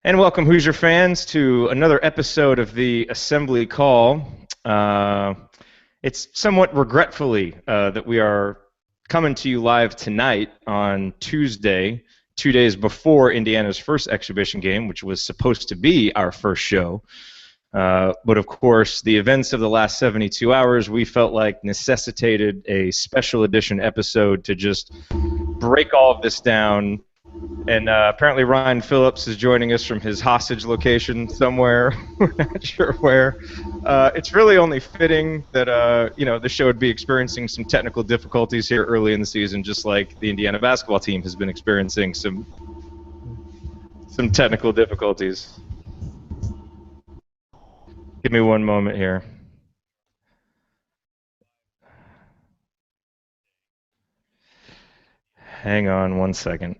And welcome, Hoosier fans, to another episode of the Assembly Call. It's somewhat regretfully that we are coming to you live tonight on Tuesday, 2 days before Indiana's first exhibition game, which was supposed to be our first show. But of course, the events of the last 72 hours, we felt like necessitated a special edition episode to just break all of this down. And apparently Ryan Phillips is joining us from his hostage location somewhere. We're not sure where. It's really only fitting that the show would be experiencing some technical difficulties here early in the season, just like the Indiana basketball team has been experiencing some technical difficulties. Give me one moment here. Hang on one second.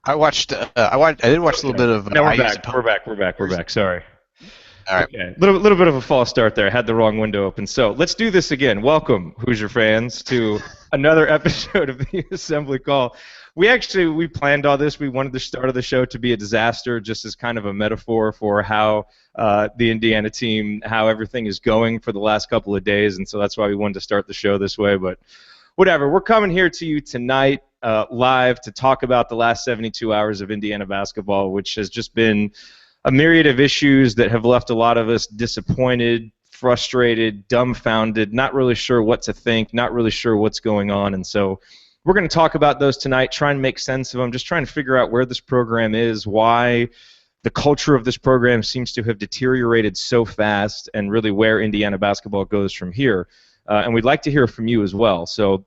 I did watch a little bit of. No, we're back. Sorry. All right. Okay. Little bit of a false start there. I had the wrong window open. So let's do this again. Welcome, Hoosier fans, to another episode of the Assembly Call. We planned all this. We wanted the start of the show to be a disaster, just as kind of a metaphor for how the Indiana team, how everything is going for the last couple of days, and so that's why we wanted to start the show this way. But whatever. We're coming here to you tonight live to talk about the last 72 hours of Indiana basketball, which has just been a myriad of issues that have left a lot of us disappointed, frustrated, dumbfounded, not really sure what to think, not really sure what's going on. And so we're going to talk about those tonight, try and make sense of them, just trying to figure out where this program is, why the culture of this program seems to have deteriorated so fast, and really where Indiana basketball goes from here. And we'd like to hear from you as well. So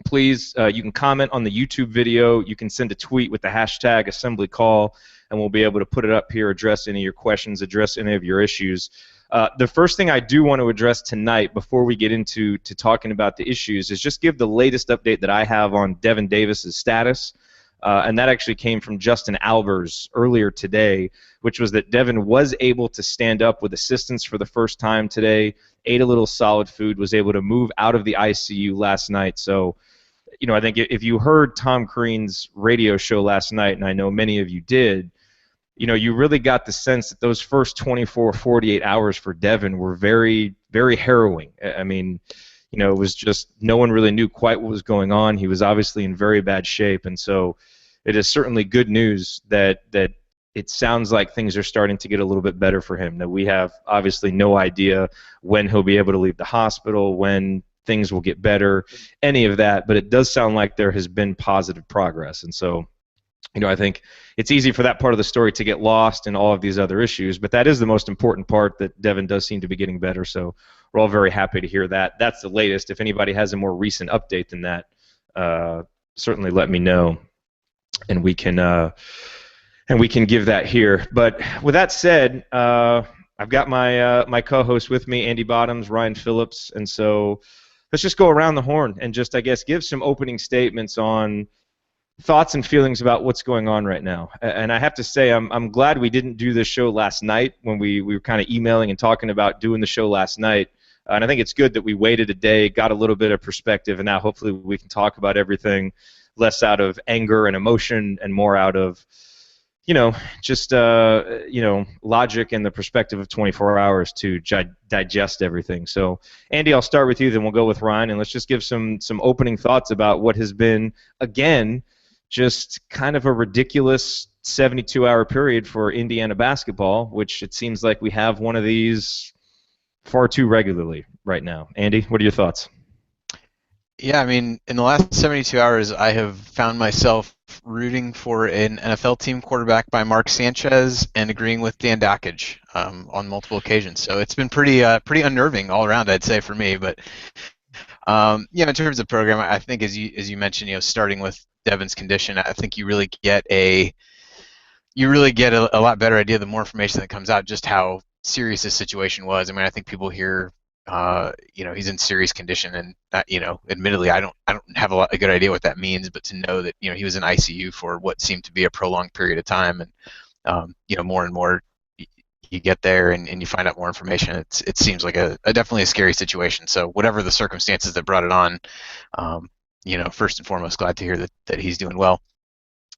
please, you can comment on the YouTube video. You can send a tweet with the hashtag AssemblyCall, and we'll be able to put it up here, address any of your questions, address any of your issues. The first thing I do want to address tonight before we get into talking about the issues is just give the latest update that I have on Devin Davis's status. And that actually came from Justin Albers earlier today, which was that Devin was able to stand up with assistance for the first time today, ate a little solid food, was able to move out of the ICU last night. So, I think if you heard Tom Crean's radio show last night, and I know many of you did, you really got the sense that those first 24, 48 hours for Devin were very, very harrowing. I mean, it was just no one really knew quite what was going on. He was obviously in very bad shape, and so it is certainly good news that it sounds like things are starting to get a little bit better for him. That we have obviously no idea when he'll be able to leave the hospital, when things will get better, any of that, but it does sound like there has been positive progress. And so, I think it's easy for that part of the story to get lost in all of these other issues, but that is the most important part, that Devin does seem to be getting better. So we're all very happy to hear that. That's the latest. If anybody has a more recent update than that, certainly let me know, and we can give that here. But with that said, I've got my co-host with me, Andy Bottoms, Ryan Phillips, and so let's just go around the horn and just, I guess, give some opening statements on thoughts and feelings about what's going on right now. And I have to say, I'm glad we didn't do this show last night when we were kind of emailing and talking about doing the show last night. And I think it's good that we waited a day, got a little bit of perspective, and now hopefully we can talk about everything less out of anger and emotion and more out of, just logic and the perspective of 24 hours to digest everything. So, Andy, I'll start with you, then we'll go with Ryan, and let's just give some opening thoughts about what has been, again, just kind of a ridiculous 72-hour period for Indiana basketball, which it seems like we have one of these far too regularly right now. Andy, what are your thoughts? Yeah, I mean, in the last 72 hours, I have found myself rooting for an NFL team quarterback by Mark Sanchez and agreeing with Dan Dakich on multiple occasions. So it's been pretty unnerving all around, I'd say, for me. But in terms of program, I think as you mentioned, starting with Devin's condition, I think you really get a lot better idea the more information that comes out, just how serious this situation was. I mean, I think people hear, he's in serious condition, and admittedly, I don't have a good idea what that means, but to know that he was in ICU for what seemed to be a prolonged period of time, and more and more you get there and you find out more information, it seems like a definitely a scary situation. So whatever the circumstances that brought it on, first and foremost, glad to hear that he's doing well.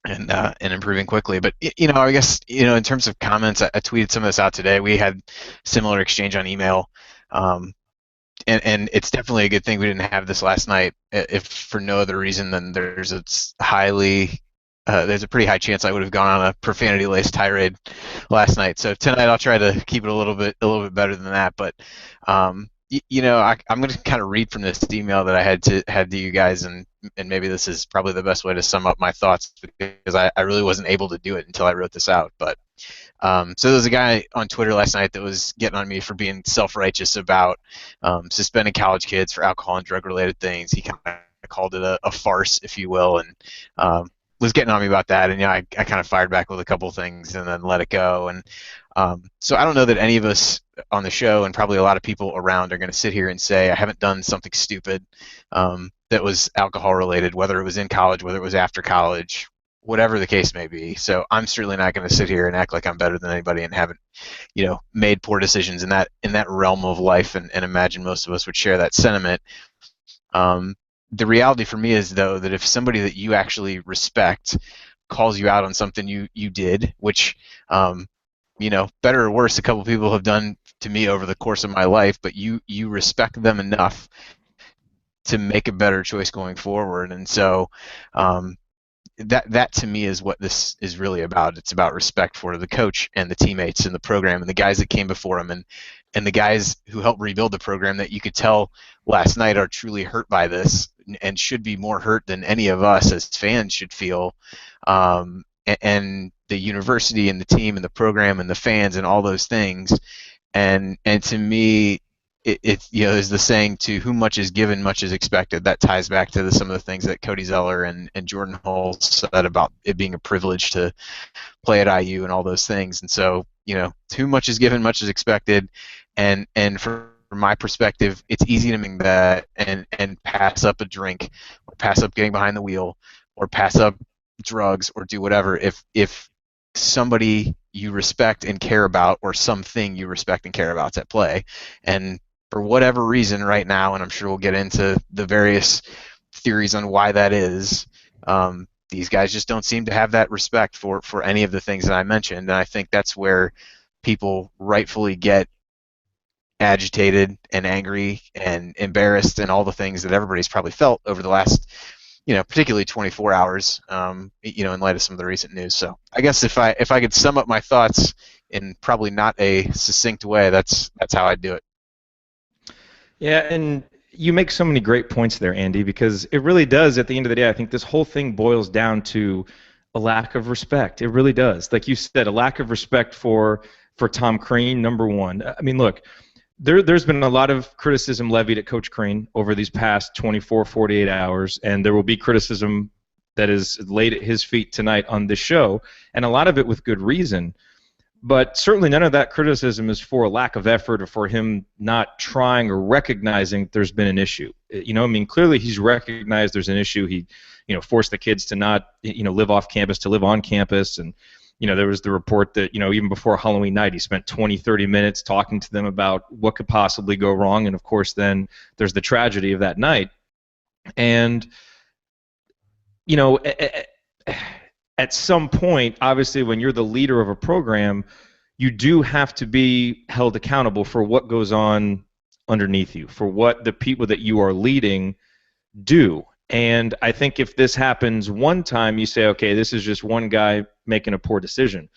and improving quickly. But I guess in terms of comments, I tweeted some of this out today. We had similar exchange on email, and it's definitely a good thing we didn't have this last night. If for no other reason than there's a pretty high chance I would have gone on a profanity-laced tirade last night. So tonight I'll try to keep it a little bit better than that. But I'm going to kind of read from this email that I had to you guys, and maybe this is probably the best way to sum up my thoughts, because I really wasn't able to do it until I wrote this out. But so there was a guy on Twitter last night that was getting on me for being self-righteous about suspending college kids for alcohol and drug-related things. He kind of called it a farce, if you will, and was getting on me about that. And I kind of fired back with a couple things and then let it go. And so I don't know that any of us on the show, and probably a lot of people around, are going to sit here and say I haven't done something stupid that was alcohol related, whether it was in college, whether it was after college, whatever the case may be. So I'm certainly not going to sit here and act like I'm better than anybody and haven't, made poor decisions in that realm of life, and imagine most of us would share that sentiment. The reality for me is, though, that if somebody that you actually respect calls you out on something you did, which better or worse, a couple people have done to me over the course of my life, but you respect them enough to make a better choice going forward. And so that to me is what this is really about. It's about respect for the coach and the teammates and the program and the guys that came before him, and the guys who helped rebuild the program that you could tell last night are truly hurt by this, and should be more hurt than any of us as fans should feel. And the university and the team and the program and the fans and all those things. And to me, it is the saying, to whom much is given, much is expected. That ties back to some of the things that Cody Zeller and Jordan Hull said about it being a privilege to play at IU and all those things. And so, to whom much is given, much is expected. And from my perspective, it's easy to make that and pass up a drink, or pass up getting behind the wheel, or pass up drugs, or do whatever if somebody you respect and care about, or something you respect and care about, is at play. And for whatever reason right now, and I'm sure we'll get into the various theories on why that is, these guys just don't seem to have that respect for any of the things that I mentioned. And I think that's where people rightfully get agitated and angry and embarrassed, and all the things that everybody's probably felt over the last, particularly 24 hours, in light of some of the recent news. So I guess if I could sum up my thoughts in probably not a succinct way, that's how I'd do it. Yeah, and you make so many great points there, Andy, because it really does, at the end of the day, I think this whole thing boils down to a lack of respect. It really does. Like you said, a lack of respect for Tom Crean, number one. I mean, look, there's been a lot of criticism levied at Coach Crean over these past 24, 48 hours, and there will be criticism that is laid at his feet tonight on this show, and a lot of it with good reason. But certainly none of that criticism is for a lack of effort or for him not trying or recognizing there's been an issue. Clearly he's recognized there's an issue. He, forced the kids to not, live off campus, to live on campus. And, there was the report that, even before Halloween night, he spent 20, 30 minutes talking to them about what could possibly go wrong. And, of course, then there's the tragedy of that night. And, at some point, obviously, when you're the leader of a program, you do have to be held accountable for what goes on underneath you, for what the people that you are leading do. And I think if this happens one time, you say, okay, this is just one guy making a poor decision.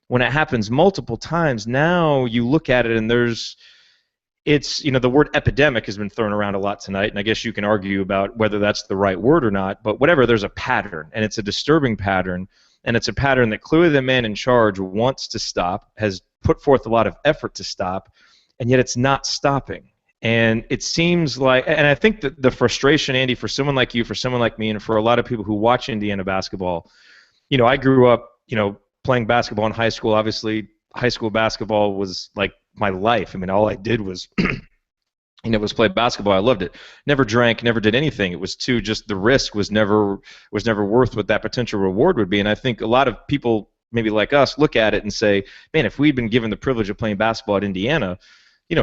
When it happens multiple times, now you look at it and the word epidemic has been thrown around a lot tonight, and I guess you can argue about whether that's the right word or not, but whatever, there's a pattern, and it's a disturbing pattern, and it's a pattern that clearly the man in charge wants to stop, has put forth a lot of effort to stop, and yet it's not stopping. And it seems like, and I think that the frustration, Andy, for someone like you, for someone like me, and for a lot of people who watch Indiana basketball, I grew up, playing basketball in high school. Obviously, high school basketball was like my life. I mean, all I did was, was play basketball. I loved it. Never drank, never did anything. It was just the risk was never worth what that potential reward would be. And I think a lot of people, maybe like us, look at it and say, man, if we'd been given the privilege of playing basketball at Indiana,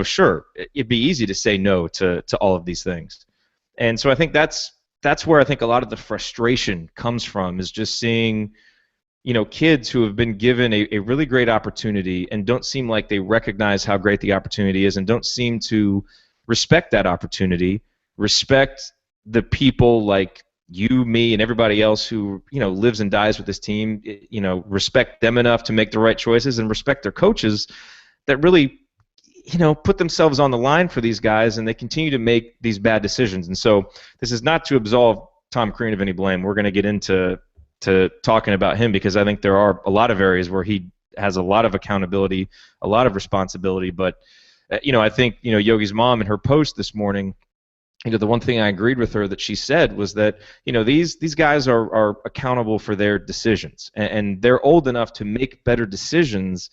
sure, it'd be easy to say no to all of these things. And so I think that's that's where I think a lot of the frustration comes from, is just seeing, kids who have been given a really great opportunity and don't seem like they recognize how great the opportunity is and don't seem to respect that opportunity, respect the people like you, me, and everybody else who, lives and dies with this team, respect them enough to make the right choices and respect their coaches that really, put themselves on the line for these guys, and they continue to make these bad decisions. And so this is not to absolve Tom Crean of any blame. We're going to get into talking about him, because I think there are a lot of areas where he has a lot of accountability, a lot of responsibility. But, I think, Yogi's mom in her post this morning, the one thing I agreed with her that she said was that, these guys are accountable for their decisions, and they're old enough to make better decisions,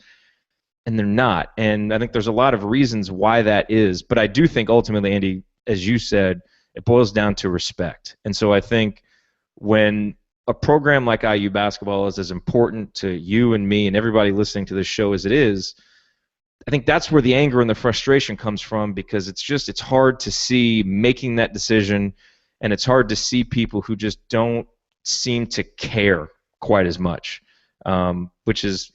and they're not. And I think there's a lot of reasons why that is. But I do think ultimately, Andy, as you said, it boils down to respect. And so I think when a program like IU basketball is as important to you and me and everybody listening to this show as it is, I think that's where the anger and the frustration comes from, because it's hard to see making that decision, and it's hard to see people who just don't seem to care quite as much, which is,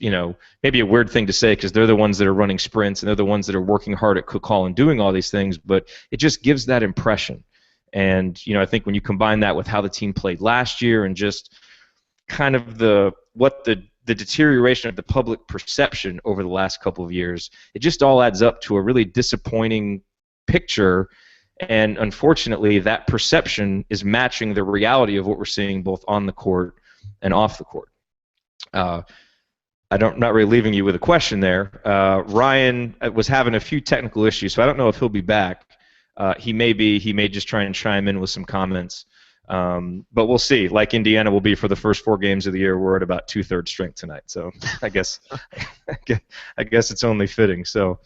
maybe a weird thing to say, because they're the ones that are running sprints and they're the ones that are working hard at cook call and doing all these things, but it just gives that impression. And, I think when you combine that with how the team played last year and just kind of the deterioration of the public perception over the last couple of years, it just all adds up to a really disappointing picture. And unfortunately, that perception is matching the reality of what we're seeing both on the court and off the court. Not really leaving you with a question there. Ryan was having a few technical issues, so I don't know if he'll be back. He may just try and chime in with some comments. But we'll see. Like Indiana will be for the first 4 games of the year, we're at about 2/3 strength tonight. So I guess it's only fitting. So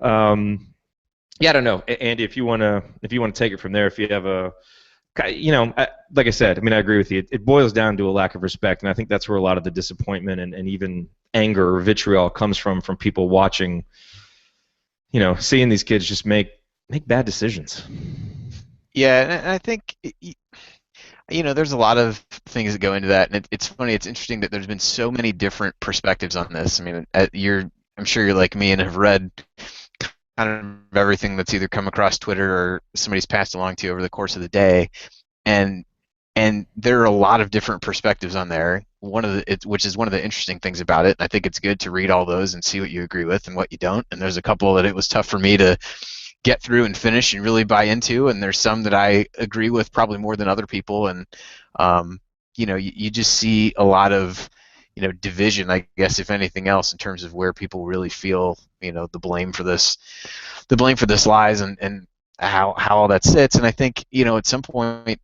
I don't know, Andy, if you want to take it from there, if you have like I said, I agree with you. It boils down to a lack of respect, and I think that's where a lot of the disappointment and even anger or vitriol comes from people watching, seeing these kids just make bad decisions. Yeah, and I think, there's a lot of things that go into that, and it's funny. It's interesting that there's been so many different perspectives on this. I'm sure you're like me and have read kind of everything that's either come across Twitter or somebody's passed along to you over the course of the day, and there are a lot of different perspectives on there. Which is one of the interesting things about it. And I think it's good to read all those and see what you agree with and what you don't. And there's a couple that it was tough for me to get through and finish and really buy into, and there's some that I agree with probably more than other people. And you just see a lot of division, I guess, if anything else, in terms of where people really feel the blame for this lies, and how all that sits. And I think at some point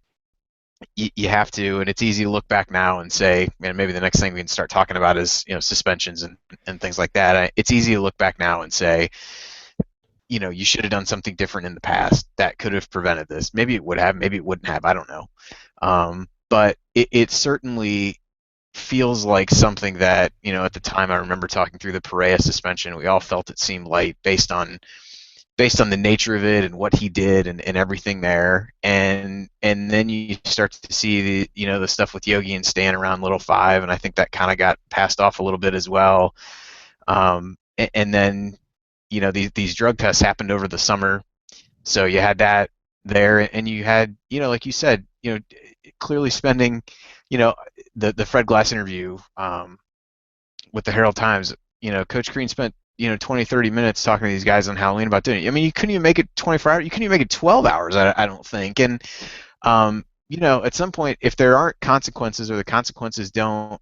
you have to, and it's easy to look back now and say, man, maybe the next thing we can start talking about is suspensions and things like that. It's easy to look back now and say, you should have done something different in the past that could have prevented this. Maybe it would have, maybe it wouldn't have, I don't know. But it certainly feels like something that, at the time I remember talking through the Perea suspension, we all felt it seemed light based on the nature of it and what he did and everything there. And then you start to see the stuff with Yogi and Stan around Little Five, and I think that kind of got passed off a little bit as well. And then these drug tests happened over the summer, so you had that there, and you had like you said, clearly spending the Fred Glass interview with the Herald Times. Coach Crean spent 20-30 minutes talking to these guys on Halloween about doing it. You couldn't even make it 24 hours. You couldn't even make it 12 hours. I don't think. And at some point, if there aren't consequences, or the consequences don't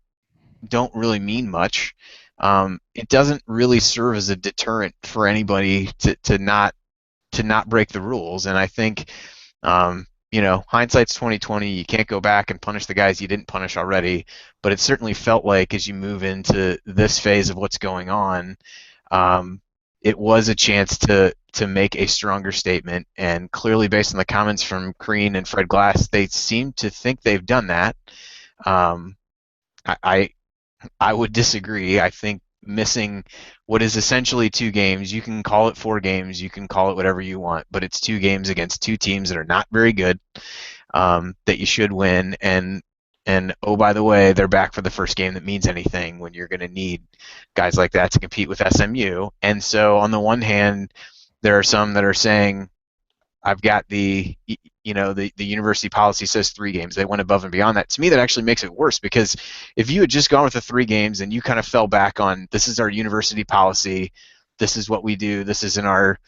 really mean much, it doesn't really serve as a deterrent for anybody to not break the rules. And I think hindsight's 20/20. You can't go back and punish the guys you didn't punish already, but it certainly felt like, as you move into this phase of what's going on, it was a chance to make a stronger statement. And clearly, based on the comments from Crean and Fred Glass, they seem to think they've done that. I would disagree. I think missing what is essentially 2 games, you can call it 4 games, you can call it whatever you want, but it's 2 games against 2 teams that are not very good. that you should win, and oh, by the way, they're back for the first game that means anything when you're going to need guys like that to compete with SMU. And so on the one hand, there are some that are saying, I've got the university policy says 3 games. They went above and beyond that. To me, that actually makes it worse, because if you had just gone with the 3 games and you kind of fell back on, this is our university policy, this is what we do, this is in our,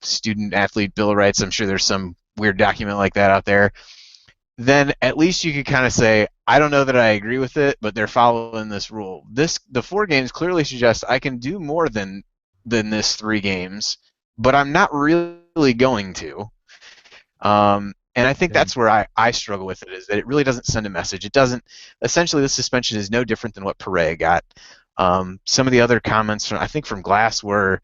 student athlete bill of rights, I'm sure there's some weird document like that out there, then at least you could kind of say, I don't know that I agree with it, but they're following this rule. The 4 games clearly suggest I can do more than this 3 games, but I'm not really going to. And I think that's where I struggle with it, is that it really doesn't send a message. It doesn't. Essentially, this suspension is no different than what Pere got. Some of the other comments from Glass were,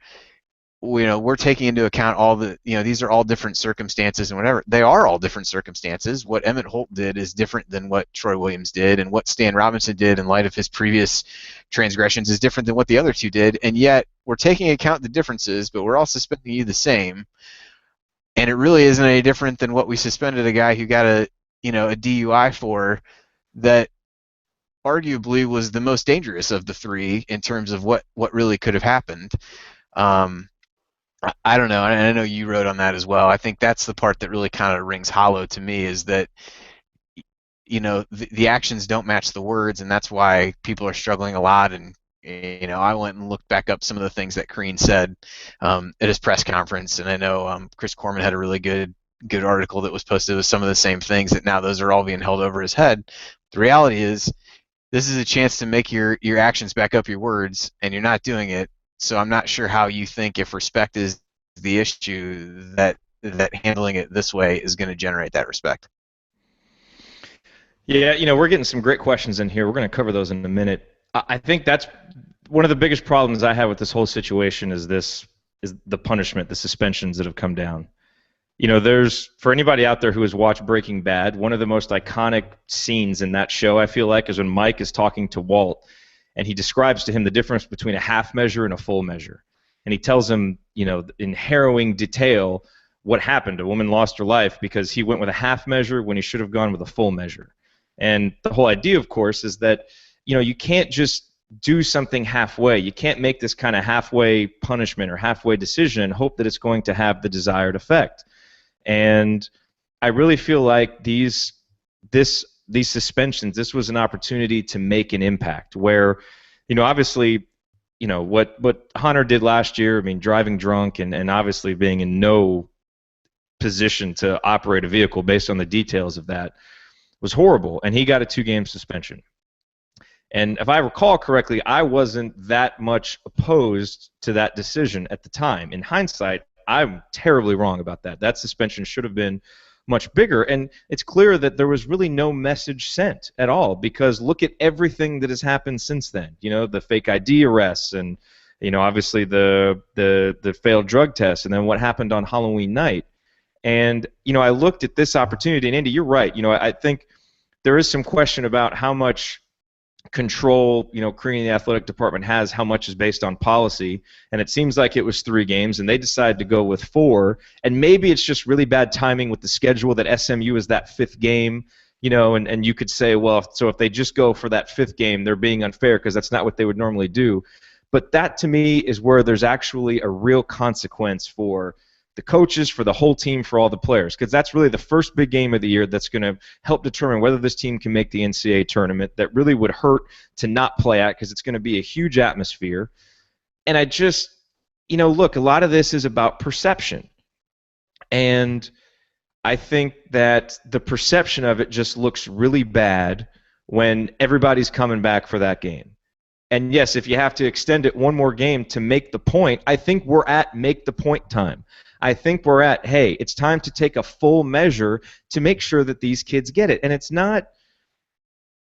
we're taking into account all the, these are all different circumstances and whatever. They are all different circumstances. What Emmett Holt did is different than what Troy Williams did, and what Stan Robinson did in light of his previous transgressions is different than what the other 2 did, and yet we're taking account the differences, but we're all suspending you the same. And it really isn't any different than what we suspended a guy who got a DUI for, that arguably was the most dangerous of the 3 in terms of what really could have happened. I don't know, and I know you wrote on that as well. I think that's the part that really kind of rings hollow to me, is that the actions don't match the words, and that's why people are struggling a lot. And I went and looked back up some of the things that Crean said at his press conference, and I know Chris Corman had a really good article that was posted with some of the same things, that now those are all being held over his head. The reality is, this is a chance to make your actions back up your words, and you're not doing it. So I'm not sure how you think, if respect is the issue, that handling it this way is going to generate that respect. Yeah, we're getting some great questions in here. We're going to cover those in a minute. I think that's one of the biggest problems I have with this whole situation is the punishment, the suspensions that have come down. There's, for anybody out there who has watched Breaking Bad, one of the most iconic scenes in that show, I feel like, is when Mike is talking to Walt, and he describes to him the difference between a half measure and a full measure. And he tells him, in harrowing detail what happened. A woman lost her life because he went with a half measure when he should have gone with a full measure. And the whole idea, of course, is that, you can't just do something halfway. You can't make this kind of halfway punishment or halfway decision and hope that it's going to have the desired effect. And I really feel like these suspensions, this was an opportunity to make an impact where, obviously, what Hunter did last year, driving drunk and obviously being in no position to operate a vehicle based on the details of that was horrible, and he got a 2-game suspension. And if I recall correctly, I wasn't that much opposed to that decision at the time. In hindsight, I'm terribly wrong about that. That suspension should have been much bigger, and it's clear that there was really no message sent at all, because look at everything that has happened since then. The fake ID arrests, and obviously the failed drug test, and then what happened on Halloween night. And I looked at this opportunity, and Andy, you're right. I think there is some question about how much control, Crean and the athletic department has, how much is based on policy, and it seems like it was 3 games, and they decided to go with 4, and maybe it's just really bad timing with the schedule that SMU is that 5th game, and you could say, well, so if they just go for that 5th game, they're being unfair because that's not what they would normally do. But that, to me, is where there's actually a real consequence for the coaches, for the whole team, for all the players, because that's really the first big game of the year that's going to help determine whether this team can make the NCAA tournament. That really would hurt to not play at, because it's going to be a huge atmosphere. And I just, look, a lot of this is about perception. And I think that the perception of it just looks really bad when everybody's coming back for that game. And yes, if you have to extend it one more game to make the point, I think we're at make the point time. I think we're at, hey, it's time to take a full measure to make sure that these kids get it. And it's not,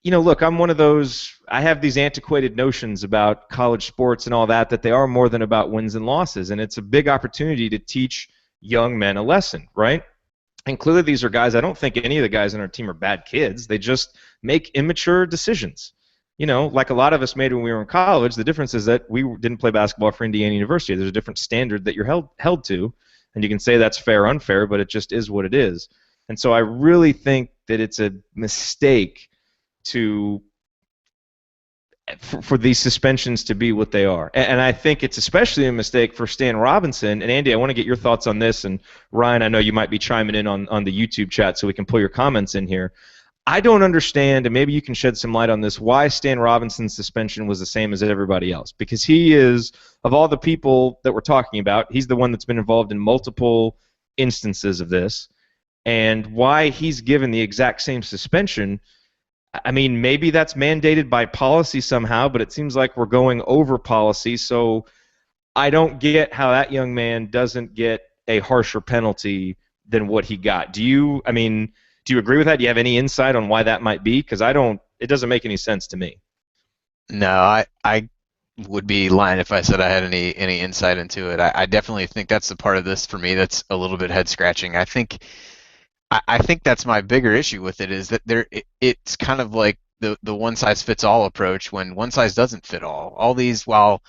look, I'm one of those, I have these antiquated notions about college sports and all that they are more than about wins and losses. And it's a big opportunity to teach young men a lesson, right? And clearly these are guys, I don't think any of the guys on our team are bad kids. They just make immature decisions. Like a lot of us made when we were in college. The difference is that we didn't play basketball for Indiana University. There's a different standard that you're held to. And you can say that's fair or unfair, but it just is what it is. And so I really think that it's a mistake to for these suspensions to be what they are. And I think it's especially a mistake for Stan Robinson. And Andy, I want to get your thoughts on this. And Ryan, I know you might be chiming in on the YouTube chat so we can pull your comments in here. I don't understand, and maybe you can shed some light on this, why Stan Robinson's suspension was the same as everybody else. Because he is, of all the people that we're talking about, he's the one that's been involved in multiple instances of this. And why he's given the exact same suspension, I mean, maybe that's mandated by policy somehow, but it seems like we're going over policy. So I don't get how that young man doesn't get a harsher penalty than what he got. Do you agree with that? Do you have any insight on why that might be? Because it doesn't make any sense to me. No, I would be lying if I said I had any insight into it. I definitely think that's the part of this for me that's a little bit head scratching. I think that's my bigger issue with it, is that it's kind of like the one size fits all approach, when one size doesn't fit all. All these, while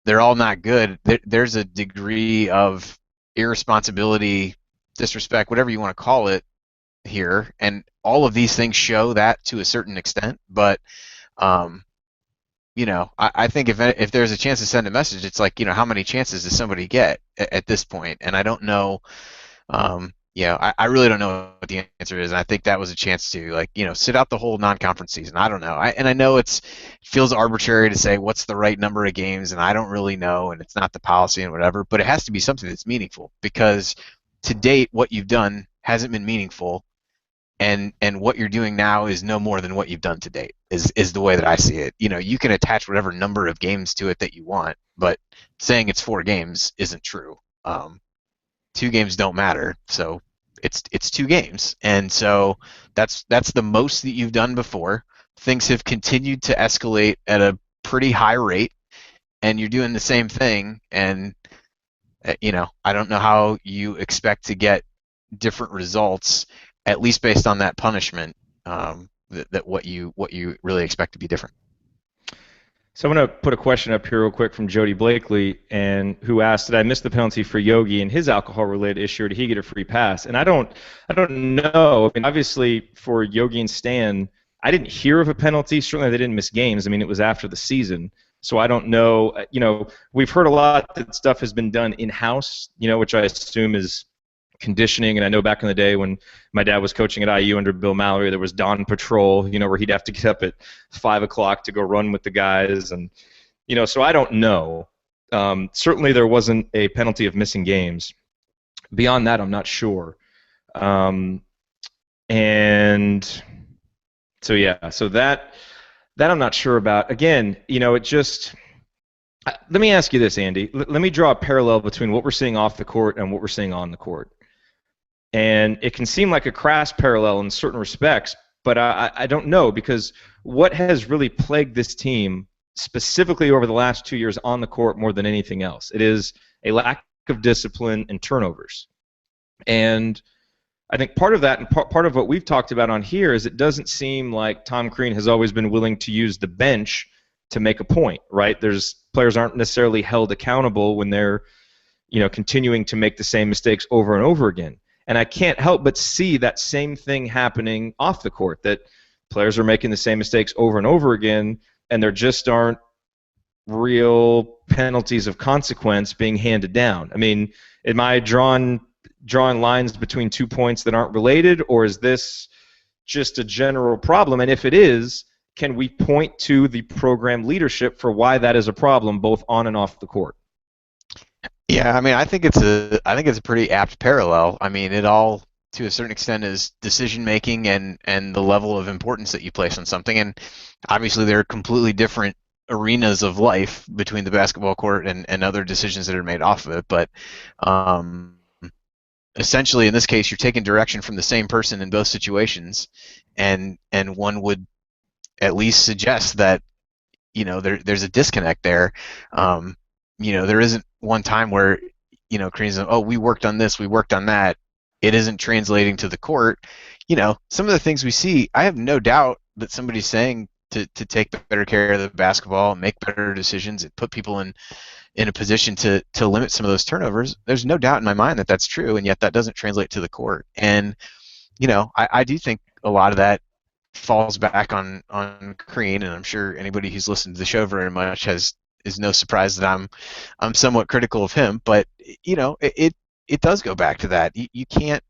they're all not good, there's a degree of irresponsibility, disrespect, whatever you want to call it, here, and all of these things show that to a certain extent. But I think if there's a chance to send a message, it's like, how many chances does somebody get at this point? And I don't know. I really don't know what the answer is, and I think that was a chance to, sit out the whole non-conference season. I don't know. I know it feels arbitrary to say what's the right number of games, and I don't really know, and it's not the policy and whatever, but it has to be something that's meaningful, because to date what you've done hasn't been meaningful, and what you're doing now is no more than what you've done to date, is the way that I see it. You can attach whatever number of games to it that you want, but saying it's 4 games isn't true. 2 games don't matter, so it's 2 games, and so that's the most that you've done before. Things have continued to escalate at a pretty high rate, and you're doing the same thing, and I don't know how you expect to get different results, at least based on that punishment, that what you really expect to be different. So I'm going to put a question up here real quick from Jody Blakely, and who asked, did I miss the penalty for Yogi and his alcohol-related issue, or did he get a free pass? And I don't know. I mean, obviously, for Yogi and Stan, I didn't hear of a penalty. Certainly, they didn't miss games. I mean, it was after the season. So I don't know. We've heard a lot that stuff has been done in-house, which I assume is conditioning. And I know back in the day when my dad was coaching at IU under Bill Mallory, there was Dawn Patrol, where he'd have to get up at 5 o'clock to go run with the guys. And, so I don't know. Certainly there wasn't a penalty of missing games. Beyond that, I'm not sure. And so, yeah, so that I'm not sure about. Again, it just... Let me ask you this, Andy. Let me draw a parallel between what we're seeing off the court and what we're seeing on the court. And it can seem like a crass parallel in certain respects, but I don't know, because what has really plagued this team specifically over the last 2 years on the court more than anything else? It is a lack of discipline and turnovers. And I think part of that, and part of what we've talked about on here, is it doesn't seem like Tom Crean has always been willing to use the bench to make a point, right? Players aren't necessarily held accountable when they're, continuing to make the same mistakes over and over again. And I can't help but see that same thing happening off the court, that players are making the same mistakes over and over again, and there just aren't real penalties of consequence being handed down. I mean, am I drawing lines between 2 points that aren't related, or is this just a general problem? And if it is, can we point to the program leadership for why that is a problem, both on and off the court? Yeah, I mean, I think it's a pretty apt parallel. I mean, it all, to a certain extent, is decision making and the level of importance that you place on something. And obviously, there are completely different arenas of life between the basketball court and other decisions that are made off of it. But essentially, in this case, you're taking direction from the same person in both situations, and one would at least suggest that there's a disconnect there. There isn't one time where Crean's, oh, we worked on this, we worked on that. It isn't translating to the court. Some of the things we see, I have no doubt that somebody's saying to take better care of the basketball, make better decisions, and put people in a position to limit some of those turnovers. There's no doubt in my mind that that's true, and yet that doesn't translate to the court. And I do think a lot of that falls back on Crean, and I'm sure anybody who's listened to the show very much is no surprise that I'm somewhat critical of him. But it does go back to that. You can't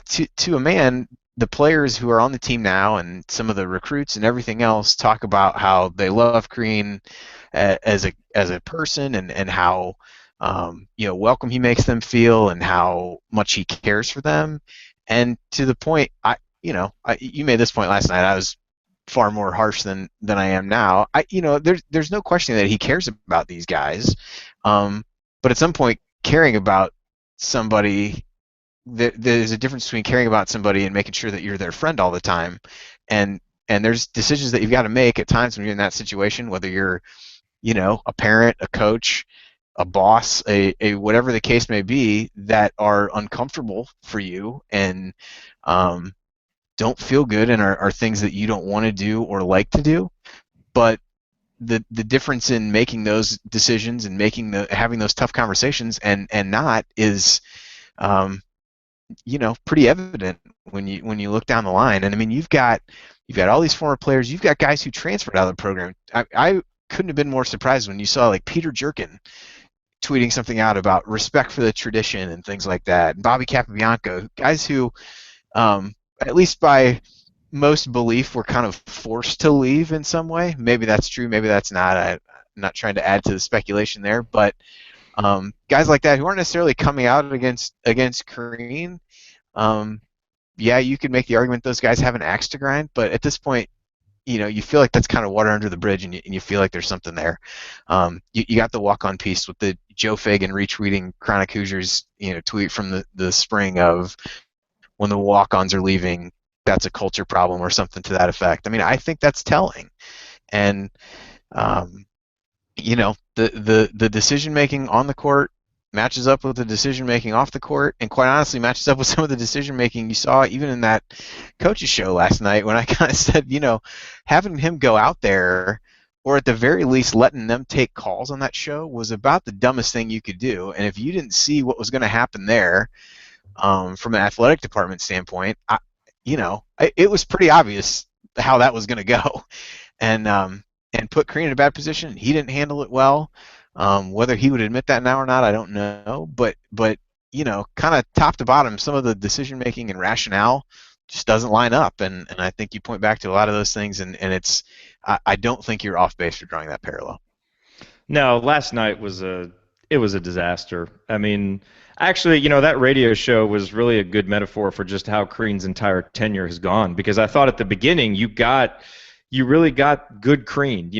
to a man. The players who are on the team now and some of the recruits and everything else talk about how they love Crean as a person and how welcome he makes them feel and how much he cares for them. And to the point, you made this point last night. I was far more harsh than I am now. There's no question that he cares about these guys, but at some point, caring about somebody, there's a difference between caring about somebody and making sure that you're their friend all the time, and there's decisions that you've got to make at times when you're in that situation, whether you're a parent, a coach, a boss, a whatever the case may be, that are uncomfortable for you and don't feel good and are things that you don't want to do or like to do. But the difference in making those decisions and having those tough conversations and not is pretty evident when you look down the line. And I mean, you've got all these former players, you've got guys who transferred out of the program. I couldn't have been more surprised when you saw like Peter Jerkin tweeting something out about respect for the tradition and things like that. And Bobby Capabianco, guys who, at least by most belief, were kind of forced to leave in some way. Maybe that's true, maybe that's not. I'm not trying to add to the speculation there, but guys like that who aren't necessarily coming out against Crean, yeah, you could make the argument those guys have an axe to grind, but at this point, you feel like that's kind of water under the bridge, and you feel like there's something there. You got the walk-on piece with the Joe Fagan retweeting Chronic Hoosiers, tweet from the spring of when the walk-ons are leaving, that's a culture problem or something to that effect. I mean, I think that's telling, and the decision making on the court matches up with the decision making off the court, and quite honestly matches up with some of the decision making you saw even in that coach's show last night when I kind of said, having him go out there, or at the very least letting them take calls on that show, was about the dumbest thing you could do. And if you didn't see what was going to happen there, from an athletic department standpoint, it was pretty obvious how that was going to go, and put Crean in a bad position. He didn't handle it well. Whether he would admit that now or not, I don't know. But kind of top to bottom, some of the decision making and rationale just doesn't line up. And I think you point back to a lot of those things, and it's I don't think you're off base for drawing that parallel. No, last night was a disaster. I mean, actually, that radio show was really a good metaphor for just how Crean's entire tenure has gone, because I thought at the beginning you really got good Crean.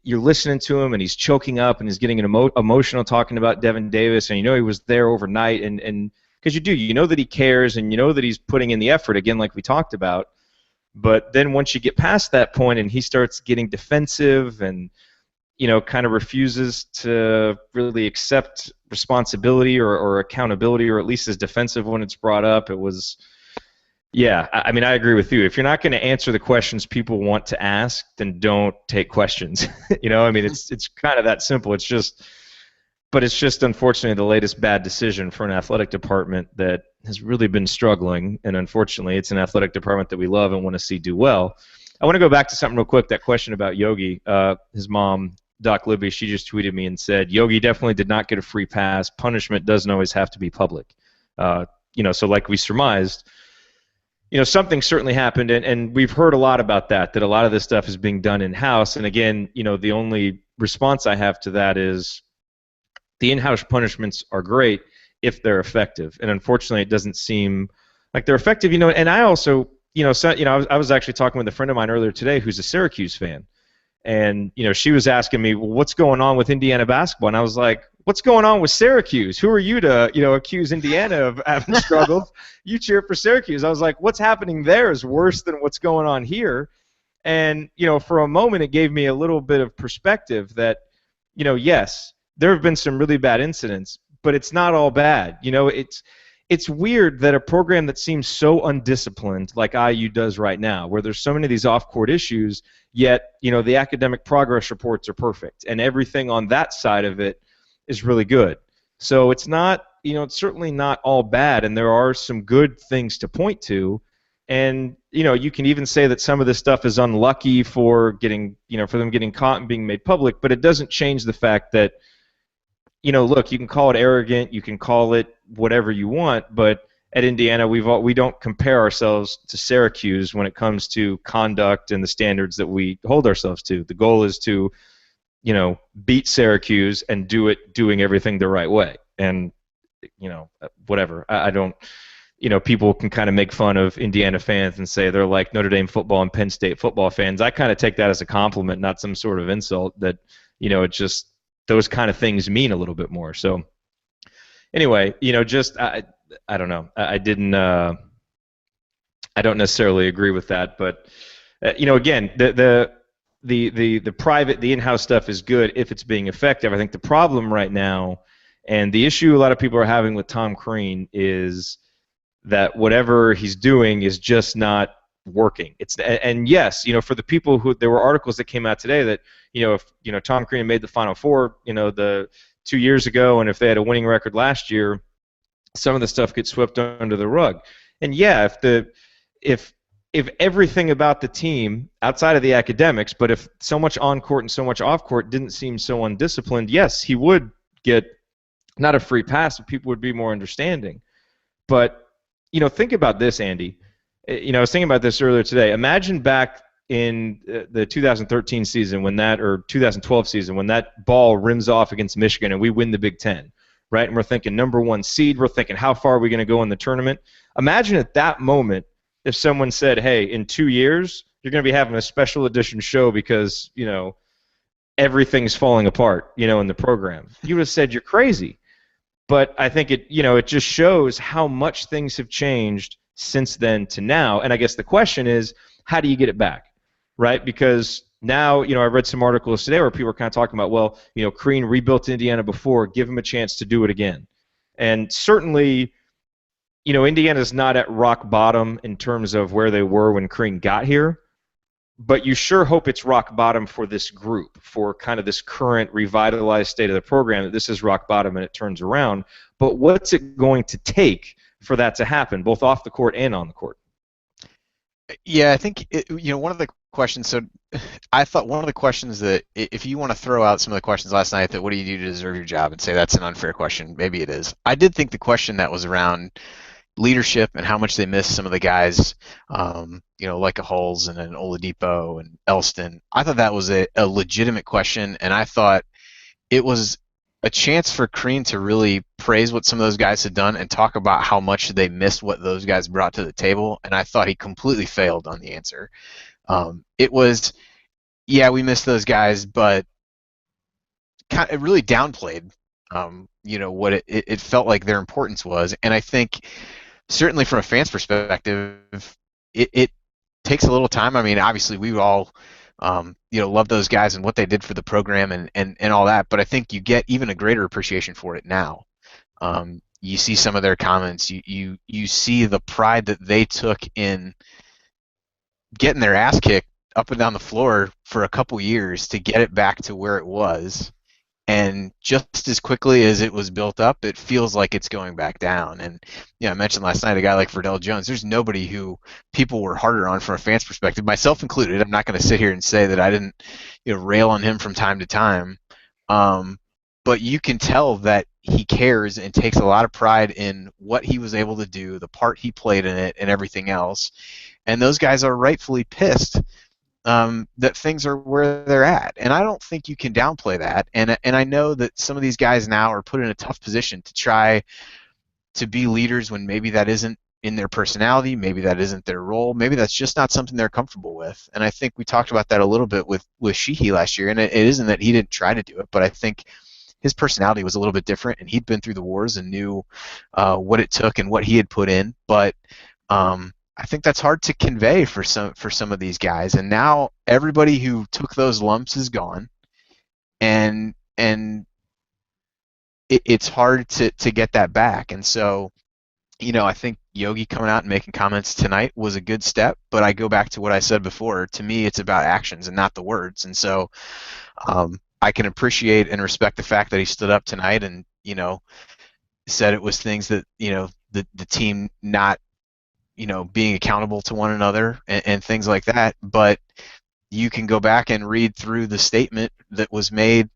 You're listening to him, and he's choking up, and he's getting emotional talking about Devin Davis, and he was there overnight, and because you know that he cares, and you know that he's putting in the effort, again, like we talked about. But then once you get past that point, and he starts getting defensive, and kind of refuses to really accept responsibility or accountability, or at least is defensive when it's brought up, it was. Yeah, I mean, I agree with you. If you're not going to answer the questions people want to ask, then don't take questions. I mean, it's kind of that simple. It's just unfortunately the latest bad decision for an athletic department that has really been struggling, and unfortunately, it's an athletic department that we love and want to see do well. I want to go back to something real quick. That question about Yogi, his mom, Doc Libby, she just tweeted me and said, Yogi definitely did not get a free pass. Punishment doesn't always have to be public. So like we surmised. Something certainly happened, and we've heard a lot about that a lot of this stuff is being done in-house. And again, the only response I have to that is the in-house punishments are great if they're effective. And unfortunately, it doesn't seem like they're effective. And I also, I was actually talking with a friend of mine earlier today who's a Syracuse fan. And, she was asking me, well, what's going on with Indiana basketball? And I was like, what's going on with Syracuse? Who are you to, accuse Indiana of having struggled? You cheer for Syracuse. I was like, what's happening there is worse than what's going on here. And, for a moment, it gave me a little bit of perspective that, yes, there have been some really bad incidents, but it's not all bad. It's weird that a program that seems so undisciplined, like IU does right now, where there's so many of these off-court issues, yet, the academic progress reports are perfect, and everything on that side of it is really good. So it's not, it's certainly not all bad, and there are some good things to point to. And you can even say that some of this stuff is unlucky for for them getting caught and being made public, but it doesn't change the fact that look, you can call it arrogant, you can call it whatever you want, but at Indiana, we don't compare ourselves to Syracuse when it comes to conduct and the standards that we hold ourselves to. The goal is to beat Syracuse and doing everything the right way. And whatever. I don't. People can kind of make fun of Indiana fans and say they're like Notre Dame football and Penn State football fans. I kind of take that as a compliment, not some sort of insult. That it's just those kind of things mean a little bit more. So anyway, I don't know. I didn't. I don't necessarily agree with that, but again, the private, the in-house stuff is good if it's being effective. I think the problem right now, and the issue a lot of people are having with Tom Crean, is that whatever he's doing is just not working. And yes, for the people who, there were articles that came out today that if Tom Crean made the Final Four the 2 years ago, and if they had a winning record last year, some of the stuff gets swept under the rug. And yeah, if everything about the team outside of the academics, but if so much on court and so much off court didn't seem so undisciplined, yes, he would get not a free pass, but people would be more understanding. But think about this, Andy. I was thinking about this earlier today. Imagine back in the 2013 season or 2012 season when that ball rims off against Michigan and we win the Big Ten, right? And we're thinking number 1 seed. We're thinking how far are we going to go in the tournament? Imagine at that moment if someone said, hey, in 2 years you're going to be having a special edition show because everything's falling apart in the program. You would have said you're crazy. But I think it just shows how much things have changed since then to now. And I guess the question is, how do you get it back, right? Because now, I read some articles today where people were kind of talking about, well, Crean rebuilt Indiana before, give him a chance to do it again. And certainly, Indiana's not at rock bottom in terms of where they were when Crean got here. But you sure hope it's rock bottom for this group, for kind of this current revitalized state of the program, that this is rock bottom and it turns around. But what's it going to take for that to happen, both off the court and on the court? Yeah, I think one of the questions. So I thought one of the questions that, if you want to throw out some of the questions last night, that what do you do to deserve your job, and say that's an unfair question, maybe it is. I did think the question that was around leadership and how much they miss some of the guys, like a Hulls and an Oladipo and Elston. I thought that was a legitimate question, and I thought it was a chance for Crean to really praise what some of those guys had done and talk about how much they missed what those guys brought to the table, and I thought he completely failed on the answer. It was, yeah, we missed those guys, but it really downplayed, what it felt like their importance was, and I think certainly from a fan's perspective, it takes a little time. I mean, obviously we all, love those guys and what they did for the program and all that, but I think you get even a greater appreciation for it now. You see some of their comments. You see the pride that they took in getting their ass kicked up and down the floor for a couple years to get it back to where it was. And just as quickly as it was built up, it feels like it's going back down. And I mentioned last night a guy like Verdell Jones. There's nobody who people were harder on from a fan's perspective, myself included. I'm not going to sit here and say that I didn't, rail on him from time to time. But you can tell that he cares and takes a lot of pride in what he was able to do, the part he played in it, and everything else. And those guys are rightfully pissed that things are where they're at, and I don't think you can downplay that. And I know that some of these guys now are put in a tough position to try to be leaders when maybe that isn't in their personality, maybe that isn't their role, maybe that's just not something they're comfortable with. And I think we talked about that a little bit with Sheehy last year, and it isn't that he didn't try to do it, but I think his personality was a little bit different, and he'd been through the wars and knew what it took and what he had put in. But I think that's hard to convey for some of these guys, and now everybody who took those lumps is gone, and it's hard to get that back. And so, I think Yogi coming out and making comments tonight was a good step, but I go back to what I said before. To me, it's about actions and not the words. And so I can appreciate and respect the fact that he stood up tonight and said it was things that the team not being accountable to one another and things like that. But you can go back and read through the statement that was made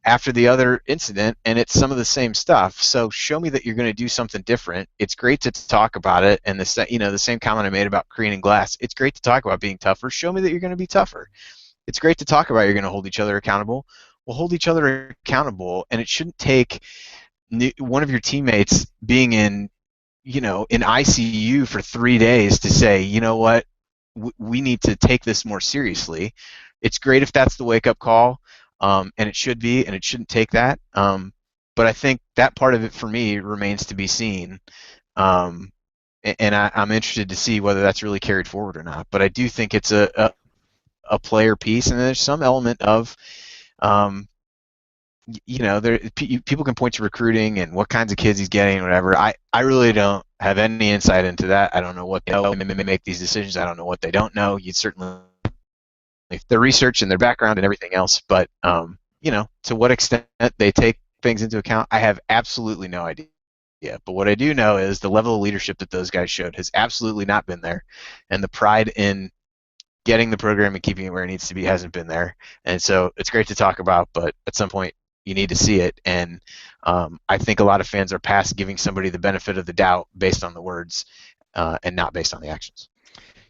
after the other incident, and it's some of the same stuff. So show me that you're going to do something different. It's great to talk about it, and the same comment I made about creating glass. It's great to talk about being tougher. Show me that you're going to be tougher. It's great to talk about you're going to hold each other accountable. Well, hold each other accountable, and it shouldn't take one of your teammates being in ICU for 3 days to say, you know what, we need to take this more seriously. It's great if that's the wake-up call, and it should be, and it shouldn't take that. But I think that part of it for me remains to be seen, and I'm interested to see whether that's really carried forward or not. But I do think it's a player piece, and there's some element of people can point to recruiting and what kinds of kids he's getting, whatever. I really don't have any insight into that. I don't know what they know. They make these decisions. I don't know what they don't know. You'd certainly their research and their background and everything else, but to what extent they take things into account, I have absolutely no idea. Yeah, but what I do know is the level of leadership that those guys showed has absolutely not been there, and the pride in getting the program and keeping it where it needs to be hasn't been there. And so it's great to talk about, but at some point you need to see it. And I think a lot of fans are past giving somebody the benefit of the doubt based on the words and not based on the actions.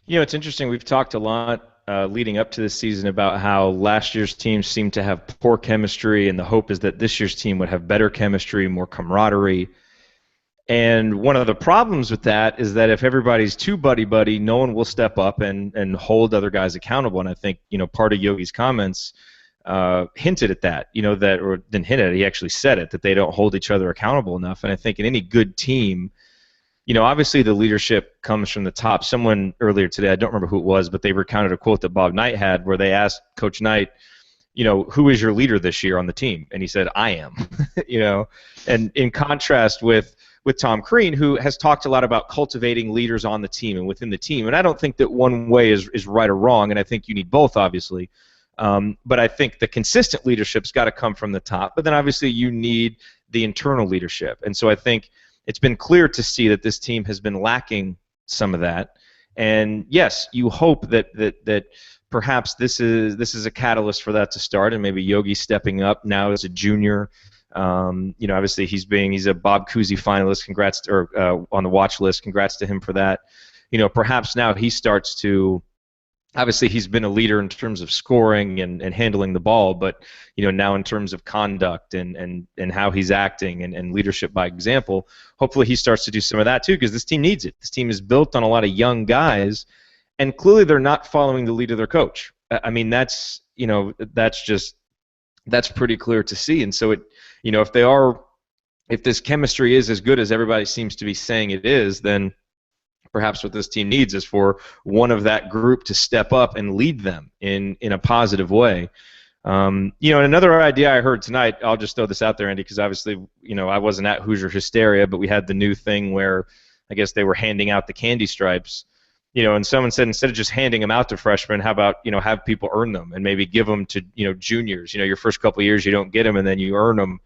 It's interesting. We've talked a lot leading up to this season about how last year's team seemed to have poor chemistry, and the hope is that this year's team would have better chemistry, more camaraderie. And one of the problems with that is that if everybody's too buddy-buddy, no one will step up and hold other guys accountable. And I think, part of Yogi's comments hinted at that, or didn't hint at it, he actually said it, that they don't hold each other accountable enough. And I think in any good team, obviously the leadership comes from the top. Someone earlier today, I don't remember who it was, but they recounted a quote that Bob Knight had where they asked Coach Knight, who is your leader this year on the team? And he said, I am, and in contrast with Tom Crean, who has talked a lot about cultivating leaders on the team and within the team. And I don't think that one way is right or wrong, and I think you need both, obviously. But I think the consistent leadership's got to come from the top, but then obviously you need the internal leadership. And so I think it's been clear to see that this team has been lacking some of that. And yes, you hope that perhaps this is a catalyst for that to start, and maybe Yogi stepping up now as a junior. Obviously he's a Bob Cousy finalist. Congrats, or on the watch list. Congrats to him for that. Perhaps now he starts to. Obviously, he's been a leader in terms of scoring and handling the ball, but now in terms of conduct and how he's acting and leadership by example, hopefully he starts to do some of that too, because this team needs it. This team is built on a lot of young guys, and clearly they're not following the lead of their coach. I mean, that's pretty clear to see. And so if this chemistry is as good as everybody seems to be saying it is, then perhaps what this team needs is for one of that group to step up and lead them in a positive way. And another idea I heard tonight, I'll just throw this out there, Andy, because obviously, I wasn't at Hoosier Hysteria, but we had the new thing where I guess they were handing out the candy stripes, and someone said instead of just handing them out to freshmen, how about, have people earn them and maybe give them to, juniors. Your first couple of years you don't get them, and then you earn them,